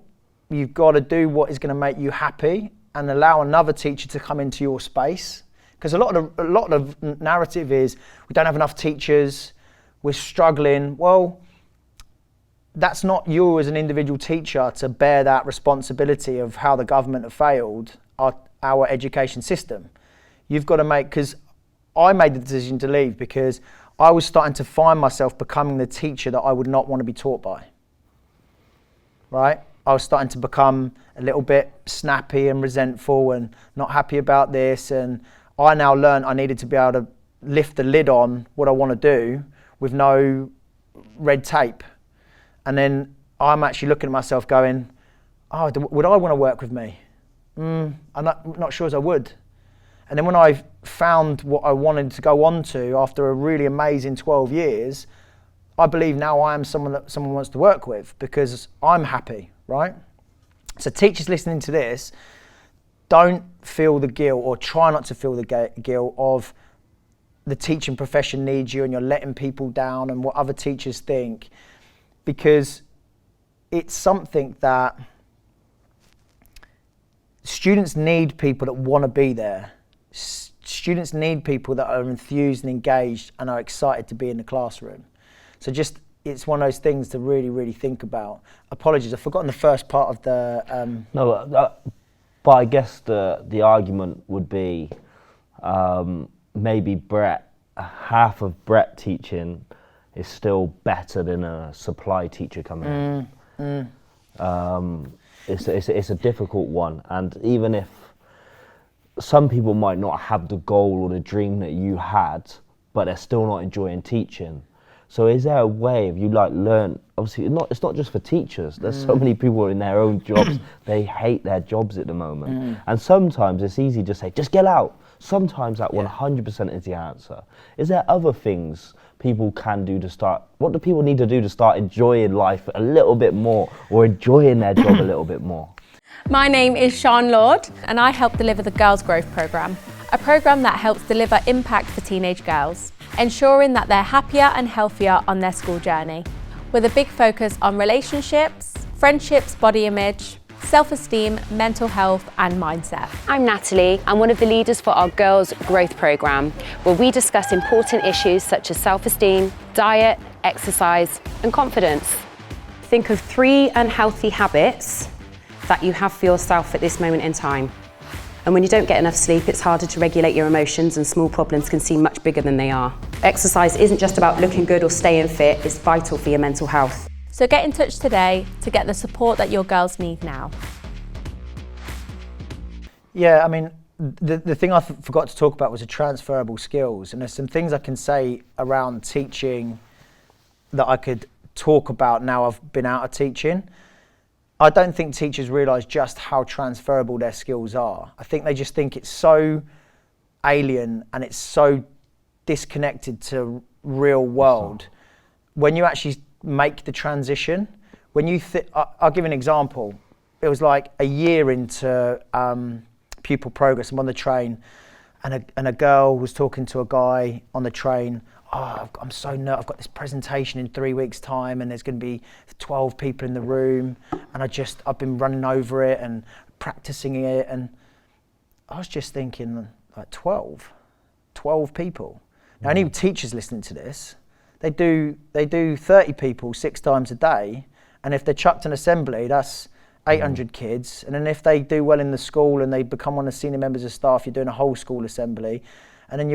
You've got to do what is going to make you happy, and allow another teacher to come into your space. Because a lot of narrative is, we don't have enough teachers, we're struggling. Well, that's not you as an individual teacher to bear that responsibility of how the government have failed our education system. You've got to because I made the decision to leave because I was starting to find myself becoming the teacher that I would not want to be taught by, right? I was starting to become a little bit snappy and resentful and not happy about this, and I now learned I needed to be able to lift the lid on what I want to do with no red tape. And then I'm actually looking at myself going, oh, would I want to work with me? I'm not sure as I would. And then when I found what I wanted to go on to after a really amazing 12 years, I believe now I am someone that someone wants to work with because I'm happy, right? So teachers listening to this, don't feel the guilt or try not to feel the guilt of the teaching profession needs you and you're letting people down and what other teachers think, because it's something that students need people that want to be there. Students need people that are enthused and engaged and are excited to be in the classroom. So just, it's one of those things to really, really think about. Apologies, I've forgotten the first part of the... But I guess the argument would be maybe Brett, half of Brett teaching is still better than a supply teacher coming in. It's a difficult one, and even if some people might not have the goal or the dream that you had, but they're still not enjoying teaching. So is there a way of you learn, obviously it's not just for teachers, there's so many people in their own jobs, they hate their jobs at the moment. And sometimes it's easy to say, just get out. Sometimes that 100% is the answer. Is there other things people can do to start, what do people need to do to start enjoying life a little bit more or enjoying their job a little bit more? My name is Sian Lord and I help deliver the Girls Growth Programme, a programme that helps deliver impact for teenage girls, ensuring that they're happier and healthier on their school journey, with a big focus on relationships, friendships, body image, self-esteem, mental health and mindset. I'm Natalie. I'm one of the leaders for our Girls Growth Programme, where we discuss important issues such as self-esteem, diet, exercise and confidence. Think of 3 unhealthy habits that you have for yourself at this moment in time. And when you don't get enough sleep, it's harder to regulate your emotions and small problems can seem much bigger than they are. Exercise isn't just about looking good or staying fit, it's vital for your mental health. So get in touch today to get the support that your girls need now. Yeah, I mean, the thing I forgot to talk about was the transferable skills. And there's some things I can say around teaching that I could talk about now I've been out of teaching. I don't think teachers realise just how transferable their skills are. I think they just think it's so alien and it's so disconnected to real world. When you actually make the transition, when you I'll give an example. It was like a year into Pupil Progress. I'm on the train and a girl was talking to a guy on the train. I'm so nervous. I've got this presentation in 3 weeks' time and there's going to be 12 people in the room and I've been running over it and practicing it, and I was just thinking, like 12 people. Now, any teachers listening to this, they do 30 people 6 times a day, and if they're chucked an assembly, that's 800 kids, and then if they do well in the school and they become one of the senior members of staff, you're doing a whole school assembly, and then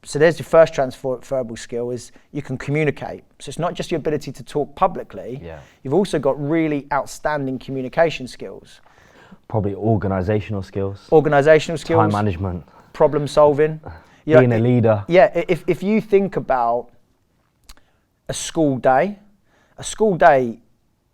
so there's your first transferable skill, is you can communicate. So it's not just your ability to talk publicly, you've also got really outstanding communication skills. Probably organisational skills. Time management. Problem solving. Being a leader. Yeah, if you think about a school day,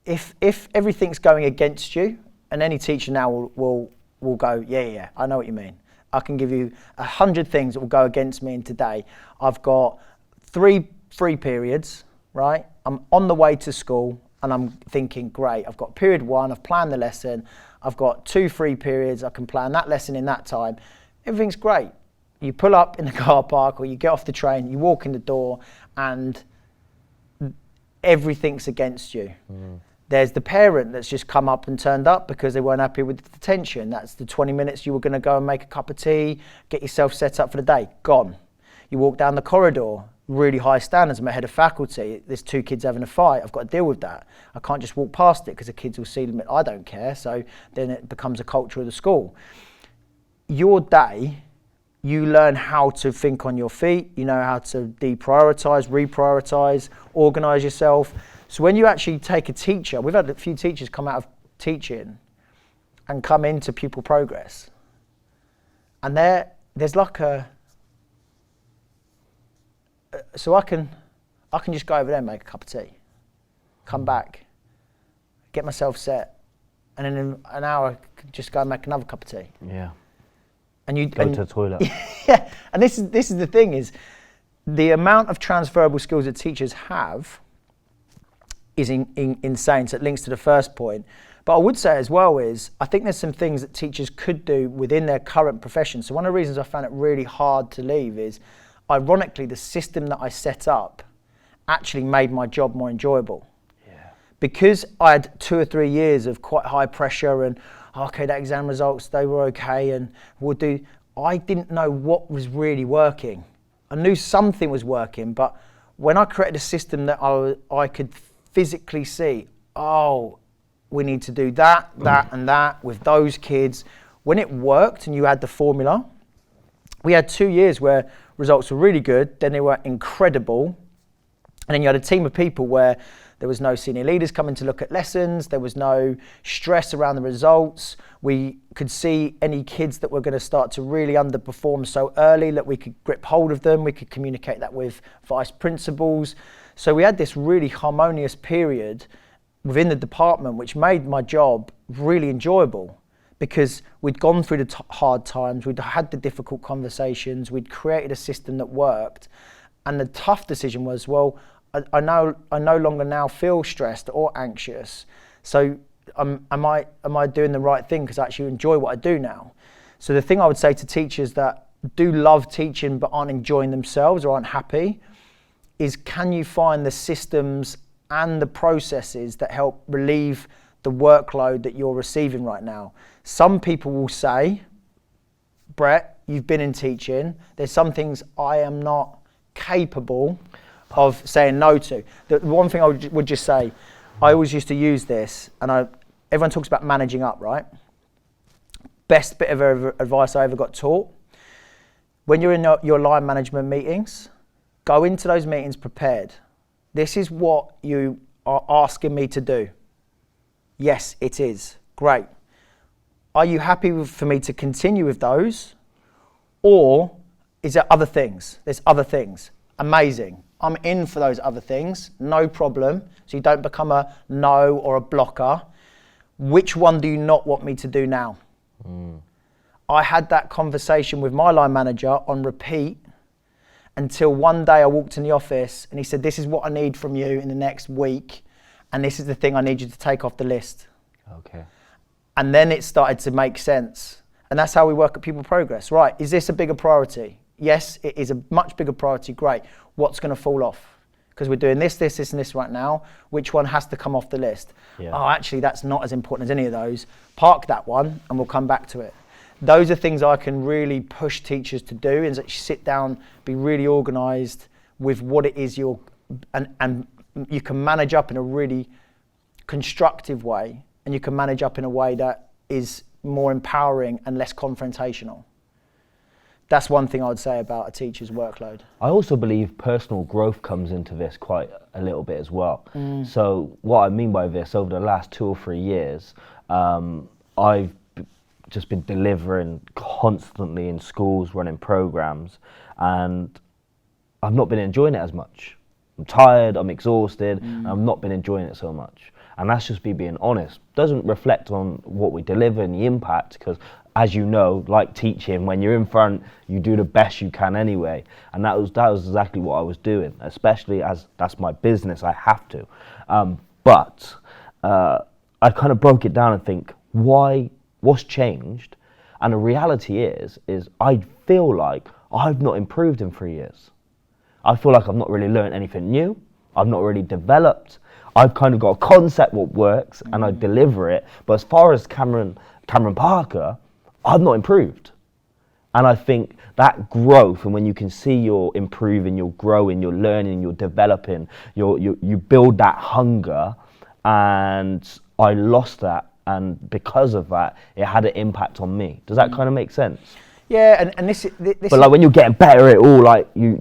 if everything's going against you, and any teacher now will go, yeah, I know what you mean. I can give you 100 things that will go against me in today. I've got 3 free periods, right? I'm on the way to school and I'm thinking, great, I've got period 1, I've planned the lesson, I've got 2 free periods, I can plan that lesson in that time. Everything's great. You pull up in the car park or you get off the train, you walk in the door and everything's against you. There's the parent that's just come up and turned up because they weren't happy with the detention. That's the 20 minutes you were going to go and make a cup of tea, get yourself set up for the day, gone. You walk down the corridor, really high standards. I'm a head of faculty, there's 2 kids having a fight, I've got to deal with that. I can't just walk past it because the kids will see them, I don't care, so then it becomes a culture of the school. Your day, you learn how to think on your feet, you know how to deprioritise, reprioritise, organise yourself. So when you actually take a teacher, we've had a few teachers come out of teaching and come into Pupil Progress, and there's like so I can just go over there and make a cup of tea, come back, get myself set, and then in an hour I can just go and make another cup of tea. Yeah. And you go to the toilet. Yeah, and this is the thing, is the amount of transferable skills that teachers have is insane. So it links to the first point. But I would say as well is, I think there's some things that teachers could do within their current profession. So one of the reasons I found it really hard to leave is, ironically, the system that I set up actually made my job more enjoyable. Yeah. Because I had 2 or 3 years of quite high pressure and, okay, that exam results, they were okay, and I didn't know what was really working. I knew something was working, but when I created a system that I could physically see, we need to do that, and that with those kids. When it worked and you had the formula, we had 2 years where results were really good, then they were incredible, and then you had a team of people where there was no senior leaders coming to look at lessons, there was no stress around the results. We could see any kids that were going to start to really underperform so early that we could grip hold of them, we could communicate that with vice principals. So we had this really harmonious period within the department, which made my job really enjoyable, because we'd gone through the hard times, we'd had the difficult conversations, we'd created a system that worked. And the tough decision was, well, I no longer now feel stressed or anxious. So am I doing the right thing because I actually enjoy what I do now? So the thing I would say to teachers that do love teaching but aren't enjoying themselves or aren't happy is, can you find the systems and the processes that help relieve the workload that you're receiving right now? Some people will say, Brett, you've been in teaching, there's some things I am not capable of saying no to. The one thing I would just say, I always used to use this, and everyone talks about managing up, right? Best bit of advice I ever got taught, when you're in your line management meetings, go into those meetings prepared. This is what you are asking me to do. Yes, it is. Great. Are you happy for me to continue with those? Or is there other things? There's other things. Amazing. I'm in for those other things. No problem. So you don't become a no or a blocker. Which one do you not want me to do now? I had that conversation with my line manager on repeat until one day I walked in the office and he said, this is what I need from you in the next week. And this is the thing I need you to take off the list. Okay. And then it started to make sense. And that's how we work at Pupil Progress. Right, is this a bigger priority? Yes, it is a much bigger priority. Great. What's going to fall off? Because we're doing this, this, this, and this right now. Which one has to come off the list? Yeah. Oh, actually, that's not as important as any of those. Park that one and we'll come back to it. Those are things I can really push teachers to do, is actually sit down, be really organised with what it is and you can manage up in a really constructive way, and you can manage up in a way that is more empowering and less confrontational. That's one thing I would say about a teacher's workload. I also believe personal growth comes into this quite a little bit as well. So what I mean by this, over the last 2 or 3 years, I've just been delivering constantly in schools, running programs, and I've not been enjoying it as much. I'm tired, I'm exhausted, and I've not been enjoying it so much. And that's just me being honest. Doesn't reflect on what we deliver and the impact, because as you know, like teaching, when you're in front, you do the best you can anyway. And that was exactly what I was doing, especially as that's my business, I have to. But I kind of broke it down and think, what's changed? And the reality is I feel like I've not improved in 3 years. I feel like I've not really learned anything new. I've not really developed. I've kind of got a concept what works and I deliver it. But as far as Cameron Parker, I've not improved. And I think that growth, and when you can see you're improving, you're growing, you're learning, you're developing, you build that hunger, and I lost that. And because of that, it had an impact on me. Does that kind of make sense? Yeah, and this but like when you're getting better at it all, like you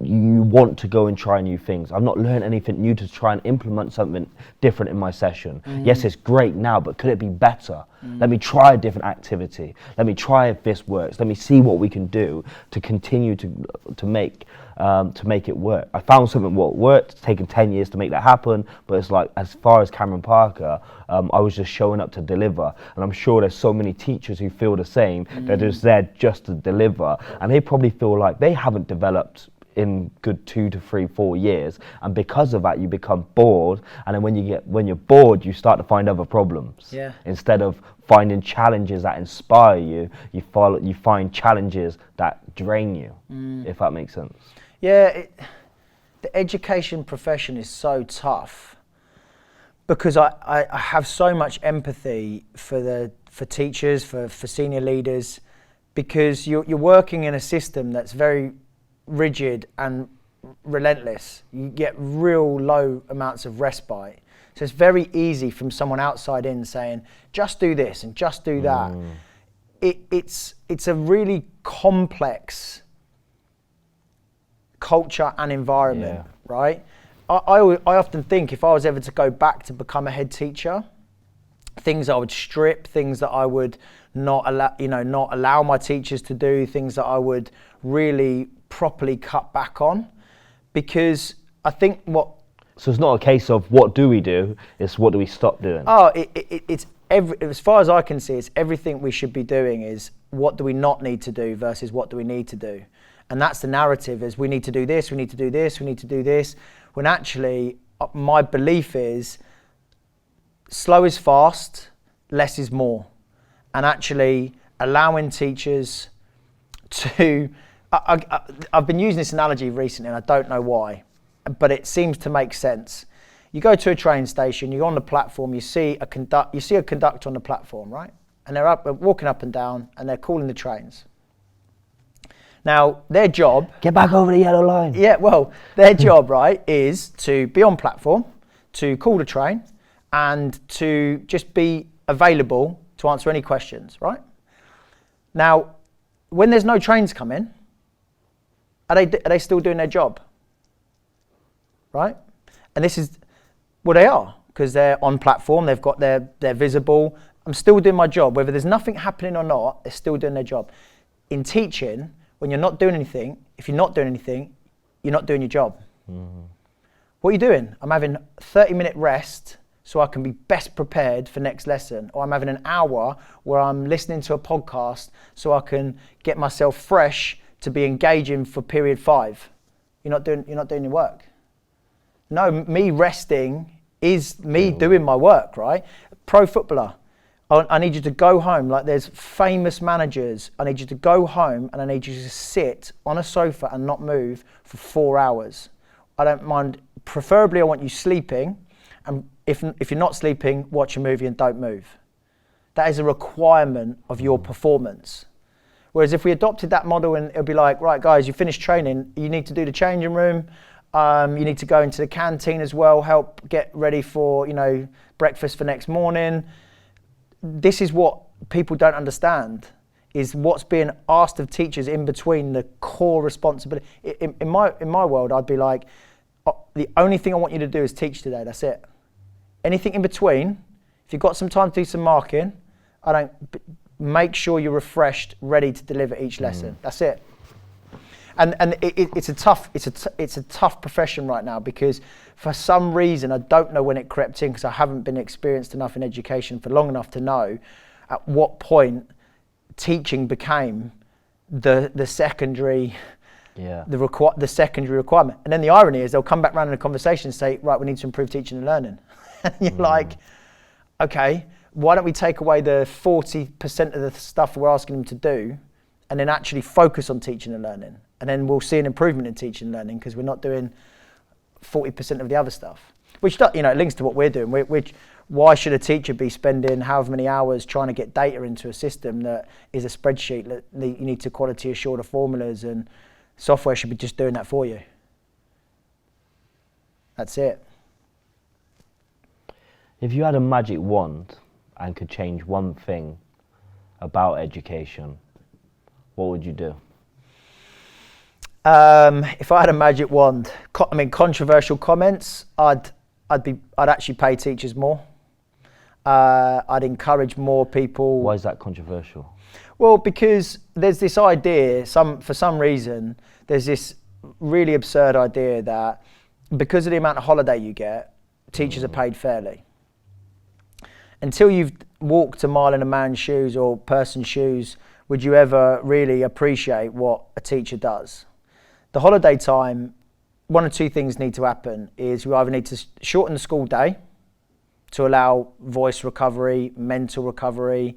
want to go and try new things. I've not learned anything new to try and implement something different in my session. Yes, it's great now, but could it be better? Let me try a different activity. Let me try if this works. Let me see what we can do to continue to make it work. I found something what worked. It's taken 10 years to make that happen, but it's like, as far as Cameron Parker, I was just showing up to deliver, and I'm sure there's so many teachers who feel the same. They're just there just to deliver, and they probably feel like they haven't developed in good 2 to 3, 4 years, and because of that you become bored, and then when you're bored you start to find other problems. Yeah. Instead of finding challenges that inspire you, you find challenges that drain you, if that makes sense. Yeah, the education profession is so tough because I have so much empathy for teachers, for senior leaders, because you're working in a system that's very rigid and relentless. You get real low amounts of respite. So it's very easy from someone outside in saying, just do this and just do that. It's a really complex culture and environment, right? I often think if I was ever to go back to become a head teacher, things that I would strip, things that I would not allow my teachers to do, things that I would really properly cut back on, because I think So it's not a case of what do we do, it's what do we stop doing? Oh, it's as far as I can see, it's everything we should be doing is what do we not need to do versus what do we need to do. And that's the narrative, is we need to do this, we need to do this, we need to do this, when actually my belief is slow is fast, less is more. And actually allowing teachers to, I've been using this analogy recently and I don't know why, but it seems to make sense. You go to a train station, you're on the platform, you see a conductor on the platform, right? And they're walking up and down and they're calling the trains. Now, their job... Get back over the yellow line. Yeah, well, their job, right, is to be on platform, to call the train, and to just be available to answer any questions, right? Now, when there's no trains coming, are they still doing their job? Right? And this is, well, they are, because they're on platform, they're visible. I'm still doing my job. Whether there's nothing happening or not, they're still doing their job. In teaching, when you're not doing anything, if you're not doing anything, you're not doing your job. Mm-hmm. What are you doing? I'm having 30-minute rest so I can be best prepared for next lesson. Or I'm having an hour where I'm listening to a podcast so I can get myself fresh to be engaging for period 5. You're not doing your work. No, me resting is me doing my work, right? Pro footballer, I need you to go home. Like, there's famous managers. I need you to go home and I need you to sit on a sofa and not move for 4 hours. I don't mind. Preferably, I want you sleeping. And if you're not sleeping, watch a movie and don't move. That is a requirement of your performance. Whereas if we adopted that model, and it'll be like, right, guys, you finished training, you need to do the changing room. You need to go into the canteen as well, help get ready for, breakfast for next morning. This is what people don't understand, is what's being asked of teachers in between the core responsibility. In my world, I'd be like, the only thing I want you to do is teach today, that's it. Anything in between, if you've got some time to do some marking, make sure you're refreshed, ready to deliver each lesson. That's it. And it's a tough profession right now, because for some reason, I don't know when it crept in, because I haven't been experienced enough in education for long enough to know at what point teaching became the secondary the secondary requirement. And then the irony is they'll come back around in a conversation and say, right, we need to improve teaching and learning. And you're like, okay, why don't we take away the 40% of the stuff we're asking them to do and then actually focus on teaching and learning? And then we'll see an improvement in teaching and learning, because we're not doing 40% of the other stuff. Which, it links to what we're doing. Why should a teacher be spending however many hours trying to get data into a system that is a spreadsheet that you need to quality assure the formulas, and software should be just doing that for you? That's it. If you had a magic wand and could change one thing about education, what would you do? If I had a magic wand, controversial comments, I'd actually pay teachers more. I'd encourage more people. Why is that controversial? Well, because there's this idea, for some reason, there's this really absurd idea that because of the amount of holiday you get, teachers are paid fairly. Until you've walked a mile in a man's shoes or person's shoes, would you ever really appreciate what a teacher does? The holiday time, one of two things need to happen. Is you either need to shorten the school day to allow voice recovery, mental recovery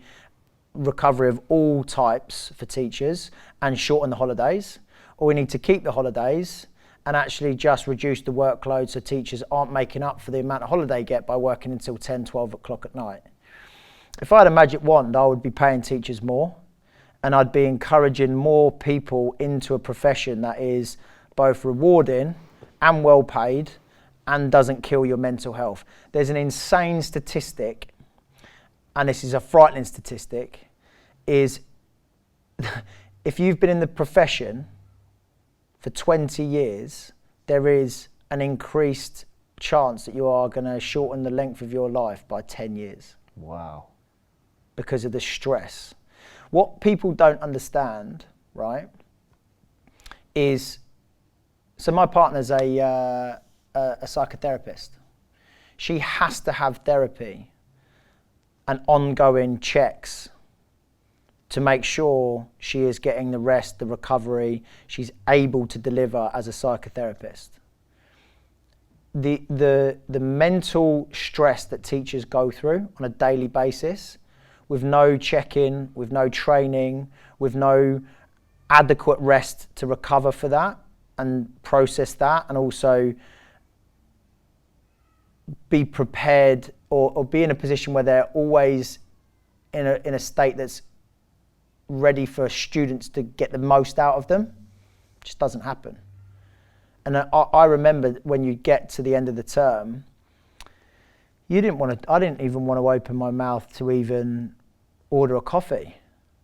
of all types for teachers, and shorten the holidays, or we need to keep the holidays and actually just reduce the workload so teachers aren't making up for the amount of holiday they get by working until 10, 12 o'clock at night. If I had a magic wand, I would be paying teachers more, and I'd be encouraging more people into a profession that is both rewarding and well paid and doesn't kill your mental health. There's an insane statistic, and this is a frightening statistic, is if you've been in the profession for 20 years, there is an increased chance that you are going to shorten the length of your life by 10 years. Wow. Because of the stress. What people don't understand, right, is, so my partner's a psychotherapist. She has to have therapy and ongoing checks to make sure she is getting the rest, the recovery, she's able to deliver as a psychotherapist. The mental stress that teachers go through on a daily basis, with no check-in, with no training, with no adequate rest to recover for that and process that, and also be prepared or be in a position where they're always in a state that's ready for students to get the most out of them, just doesn't happen. And I remember when you get to the end of the term, I didn't even want to open my mouth to even order a coffee.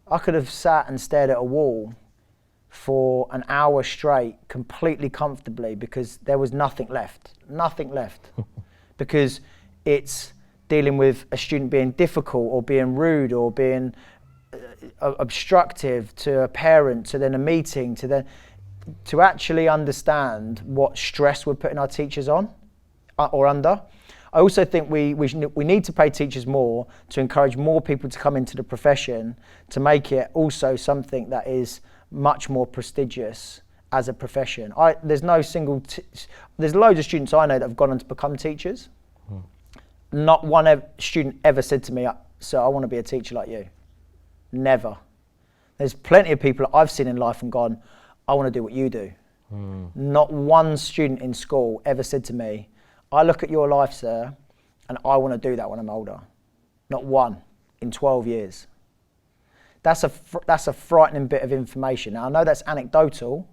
I could have sat and stared at a wall for an hour straight completely comfortably because there was nothing left. Because it's dealing with a student being difficult or being rude or being obstructive to a parent, to then a meeting, to actually understand what stress we're putting our teachers on or under. I also think we need to pay teachers more to encourage more people to come into the profession, to make it also something that is much more prestigious as a profession. There's loads of students I know that have gone on to become teachers. Not one student ever said to me, "Sir, I want to be a teacher like you." Never. There's plenty of people I've seen in life and gone, "I want to do what you do." Not one student in school ever said to me, "I look at your life, sir, and I want to do that when I'm older." Not one in 12 years. That's a frightening bit of information. Now, I know that's anecdotal,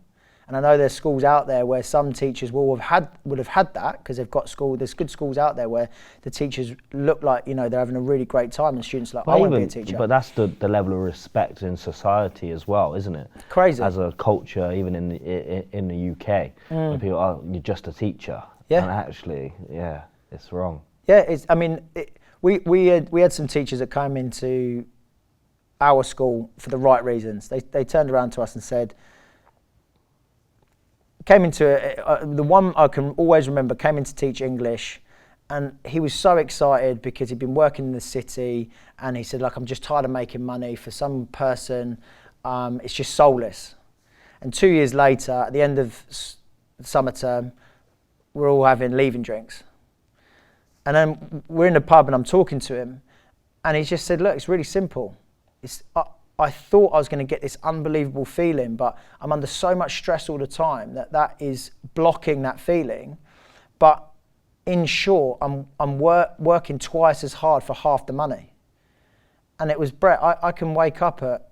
and I know there's schools out there where some teachers would have had that because there's good schools out there where the teachers look like, they're having a really great time and students are like, "I want to be a teacher." But that's the level of respect in society as well, isn't it? Crazy. As a culture, even in the UK, where people are, "You're just a teacher." Yeah. And actually, it's wrong. Yeah, we had some teachers that came into our school for the right reasons. They turned around to us and said, the one I can always remember came in to teach English, and he was so excited because he'd been working in the city, and he said, "Like, I'm just tired of making money for some person. It's just soulless." And 2 years later, at the end of summer term, we're all having leaving drinks. And then we're in the pub and I'm talking to him, and he just said, "Look, it's really simple. I thought I was going to get this unbelievable feeling, but I'm under so much stress all the time that is blocking that feeling. But in short, I'm working twice as hard for half the money." And it was, "Brett, I can wake up at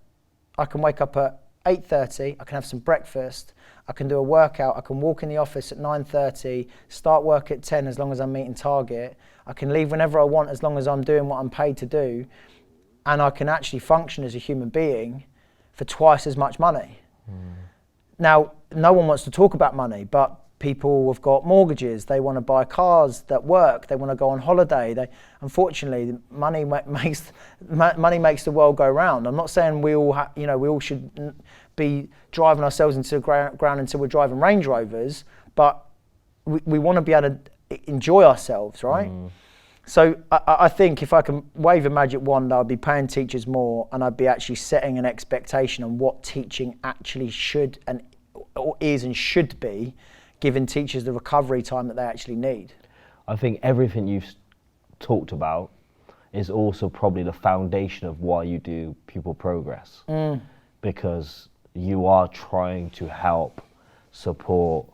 8:30. I can have some breakfast. I can do a workout. I can walk in the office at 9:30. Start work at 10 as long as I'm meeting target. I can leave whenever I want as long as I'm doing what I'm paid to do. And I can actually function as a human being for twice as much money." Now, no one wants to talk about money, but people have got mortgages. They want to buy cars that work. They want to go on holiday. Unfortunately, money makes the world go round. I'm not saying we all should be driving ourselves into the ground until we're driving Range Rovers, but we want to be able to enjoy ourselves, right? So I think if I can wave a magic wand, I'd be paying teachers more, and I'd be actually setting an expectation on what teaching actually should and should be, giving teachers the recovery time that they actually need. I think everything you've talked about is also probably the foundation of why you do Pupil Progress, because you are trying to help, support,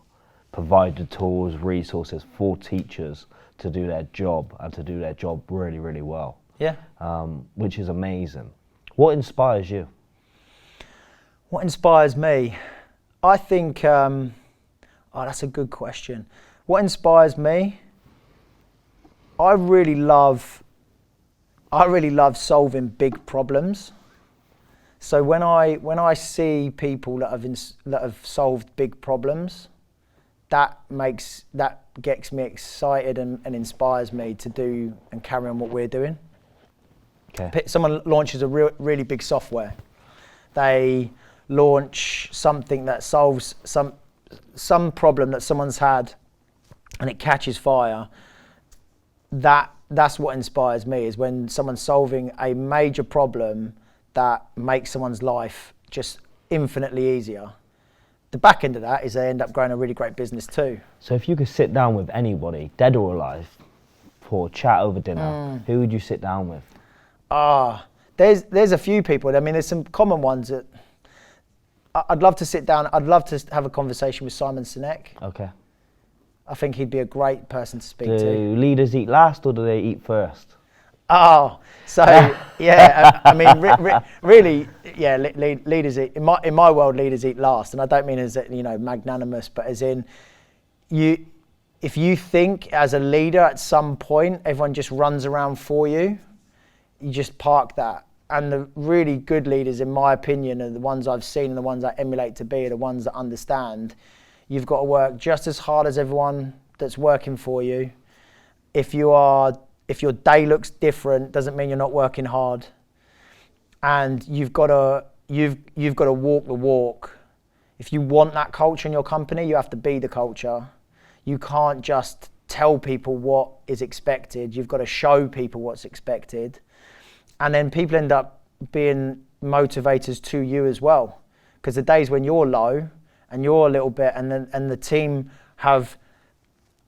provide the tools, resources for teachers to do their job and to do their job really, really well. Yeah. Which is amazing. What inspires you? What inspires me? I think, that's a good question. What inspires me? I really love solving big problems. So when I see people that have solved big problems, that gets me excited and inspires me to do and carry on what we're doing. Okay. Someone launches a really big software. They launch something that solves some problem that someone's had, and it catches fire. That's what inspires me, is when someone's solving a major problem that makes someone's life just infinitely easier. The back end of that is they end up growing a really great business too. So if you could sit down with anybody, dead or alive, for a chat over dinner, who would you sit down with? There's a few people. I mean, there's some common ones that I'd love to sit down. I'd love to have a conversation with Simon Sinek. Okay. I think he'd be a great person to speak Do to. leaders eat last or do they eat first? Oh, so yeah, I mean, really, yeah. Leaders eat, in my world, leaders eat last, and I don't mean as magnanimous, but as in, if you think as a leader at some point everyone just runs around for you, you just park that. And the really good leaders, in my opinion, are the ones I've seen and the ones I emulate to be, are the ones that understand you've got to work just as hard as everyone that's working for you. If your day looks different, doesn't mean you're not working hard. And you've got to walk the walk. If you want that culture in your company, you have to be the culture. You can't just tell people what is expected. You've got to show people what's expected. And then people end up being motivators to you as well. Because the days when you're low and you're a little bit, and the team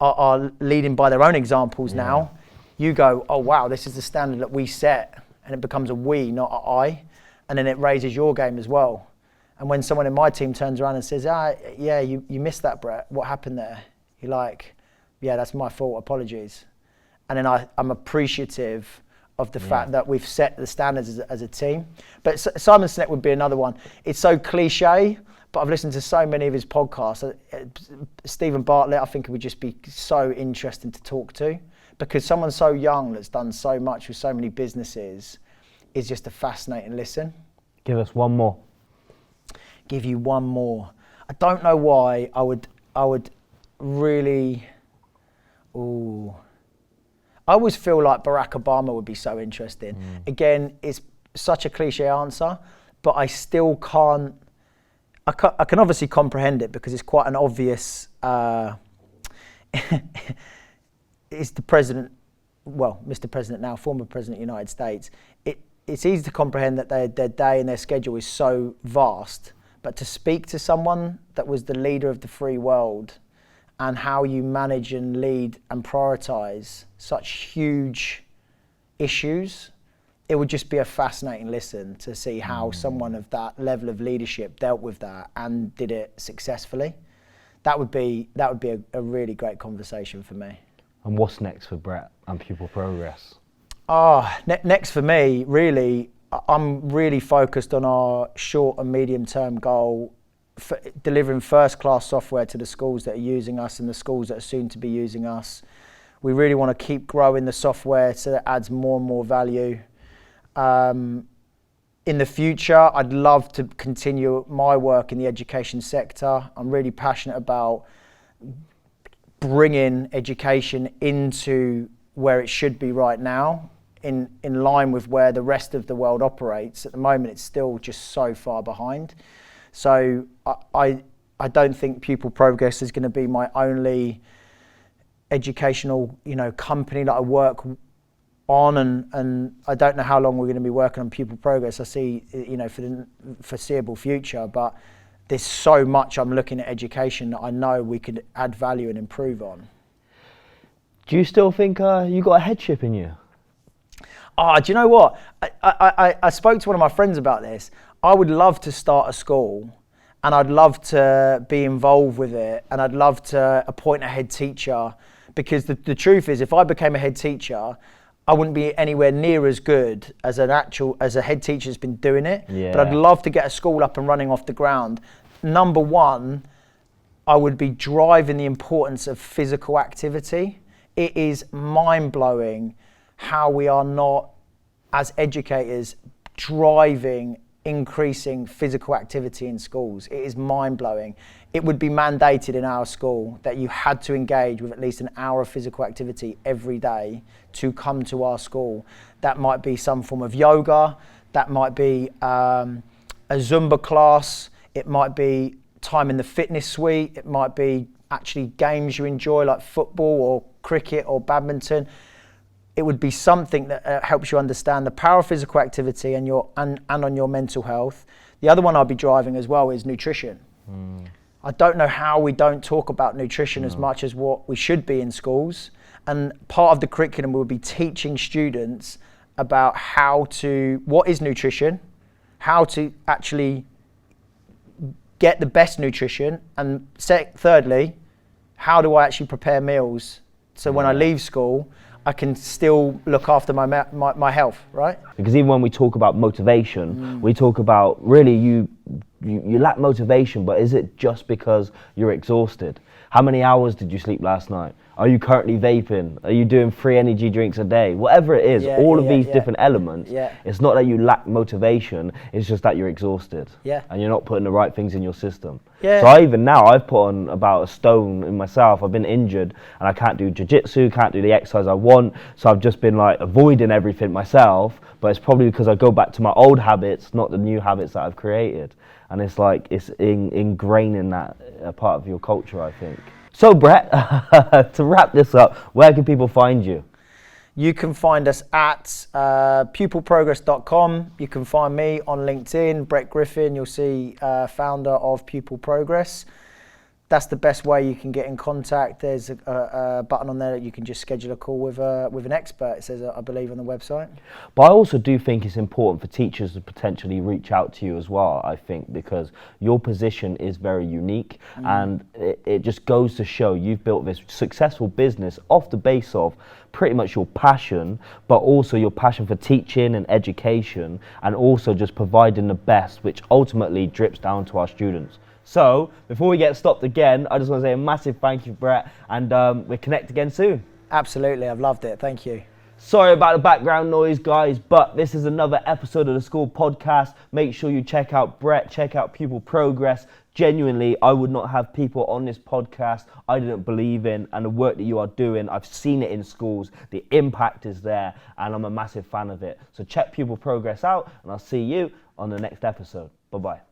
are leading by their own examples now, you go, oh wow, this is the standard that we set. And it becomes a we, not a I. And then it raises your game as well. And when someone in my team turns around and says, yeah, you missed that, Brett. What happened there? You're like, yeah, that's my fault, apologies. And then I'm appreciative of the fact that we've set the standards as a team. But Simon Sinek would be another one. It's so cliche, but I've listened to so many of his podcasts. Stephen Bartlett, I think it would just be so interesting to talk to, because someone so young that's done so much with so many businesses is just a fascinating listen. Give us one more. Give you one more. I don't know why I would really, I always feel like Barack Obama would be so interesting. Again, it's such a cliche answer, but I still can't, I can obviously comprehend it because it's quite an obvious, it's the president, well, Mr. President now, former President of the United States. It's easy to comprehend that their day and their schedule is so vast, but to speak to someone that was the leader of the free world and how you manage and lead and prioritize such huge issues, it would just be a fascinating listen to see how someone of that level of leadership dealt with that and did it successfully. That would be a really great conversation for me. And what's next for Brett and Pupil Progress? Next for me, really, I'm really focused on our short and medium term goal for delivering first class software to the schools that are using us and the schools that are soon to be using us. We really want to keep growing the software so that it adds more and more value. In the future, I'd love to continue my work in the education sector. I'm really passionate about bringing education into where it should be right now, in line with where the rest of the world operates. At the moment, it's still just so far behind. So I don't think Pupil Progress is going to be my only educational, company that I work on, and I don't know how long we're going to be working on Pupil Progress. I see, for the foreseeable future, but there's so much I'm looking at education that I know we could add value and improve on. Do you still think you got a headship in you? Do you know what? I spoke to one of my friends about this. I would love to start a school, and I'd love to be involved with it, and I'd love to appoint a head teacher, because the truth is, if I became a head teacher, I wouldn't be anywhere near as good as a head teacher's been doing it. Yeah. But I'd love to get a school up and running off the ground. Number one, I would be driving the importance of physical activity. It is mind-blowing how we are not, as educators, driving increasing physical activity in schools. It is mind-blowing. It would be mandated in our school that you had to engage with at least an hour of physical activity every day to come to our school. That might be some form of yoga, that might be a Zumba class, it might be time in the fitness suite, it might be actually games you enjoy like football or cricket or badminton. It would be something that helps you understand the power of physical activity and on your mental health. The other one I'll be driving as well is nutrition. I don't know how we don't talk about nutrition as much as what we should be in schools. And part of the curriculum will be teaching students about what is nutrition, how to actually get the best nutrition, and thirdly, how do I actually prepare meals so when I leave school, I can still look after my health, right? Because even when we talk about motivation, we talk about really you lack motivation, but is it just because you're exhausted? How many hours did you sleep last night? Are you currently vaping? Are you doing 3 energy drinks a day? Whatever it is, all of these different elements, it's not that you lack motivation, it's just that you're exhausted. And you're not putting the right things in your system. So I've put on about a stone in myself. I've been injured and I can't do jiu-jitsu, can't do the exercise I want. So I've just been like avoiding everything myself, but it's probably because I go back to my old habits, not the new habits that I've created. And it's like, it's ingrained in that part of your culture, I think. So Brett, to wrap this up, where can people find you? You can find us at pupilprogress.com. You can find me on LinkedIn, Brett Griffin. You'll see founder of Pupil Progress. That's the best way you can get in contact. There's a button on there that you can just schedule a call with an expert. It says, I believe, on the website. But I also do think it's important for teachers to potentially reach out to you as well, I think, because your position is very unique and it just goes to show you've built this successful business off the base of pretty much your passion, but also your passion for teaching and education, and also just providing the best, which ultimately drips down to our students. So, before we get stopped again, I just want to say a massive thank you, Brett, and we'll connect again soon. Absolutely, I've loved it. Thank you. Sorry about the background noise, guys, but this is another episode of the School Podcast. Make sure you check out Brett, check out Pupil Progress. Genuinely, I would not have people on this podcast I didn't believe in, and the work that you are doing, I've seen it in schools, the impact is there, and I'm a massive fan of it. So check Pupil Progress out, and I'll see you on the next episode. Bye-bye.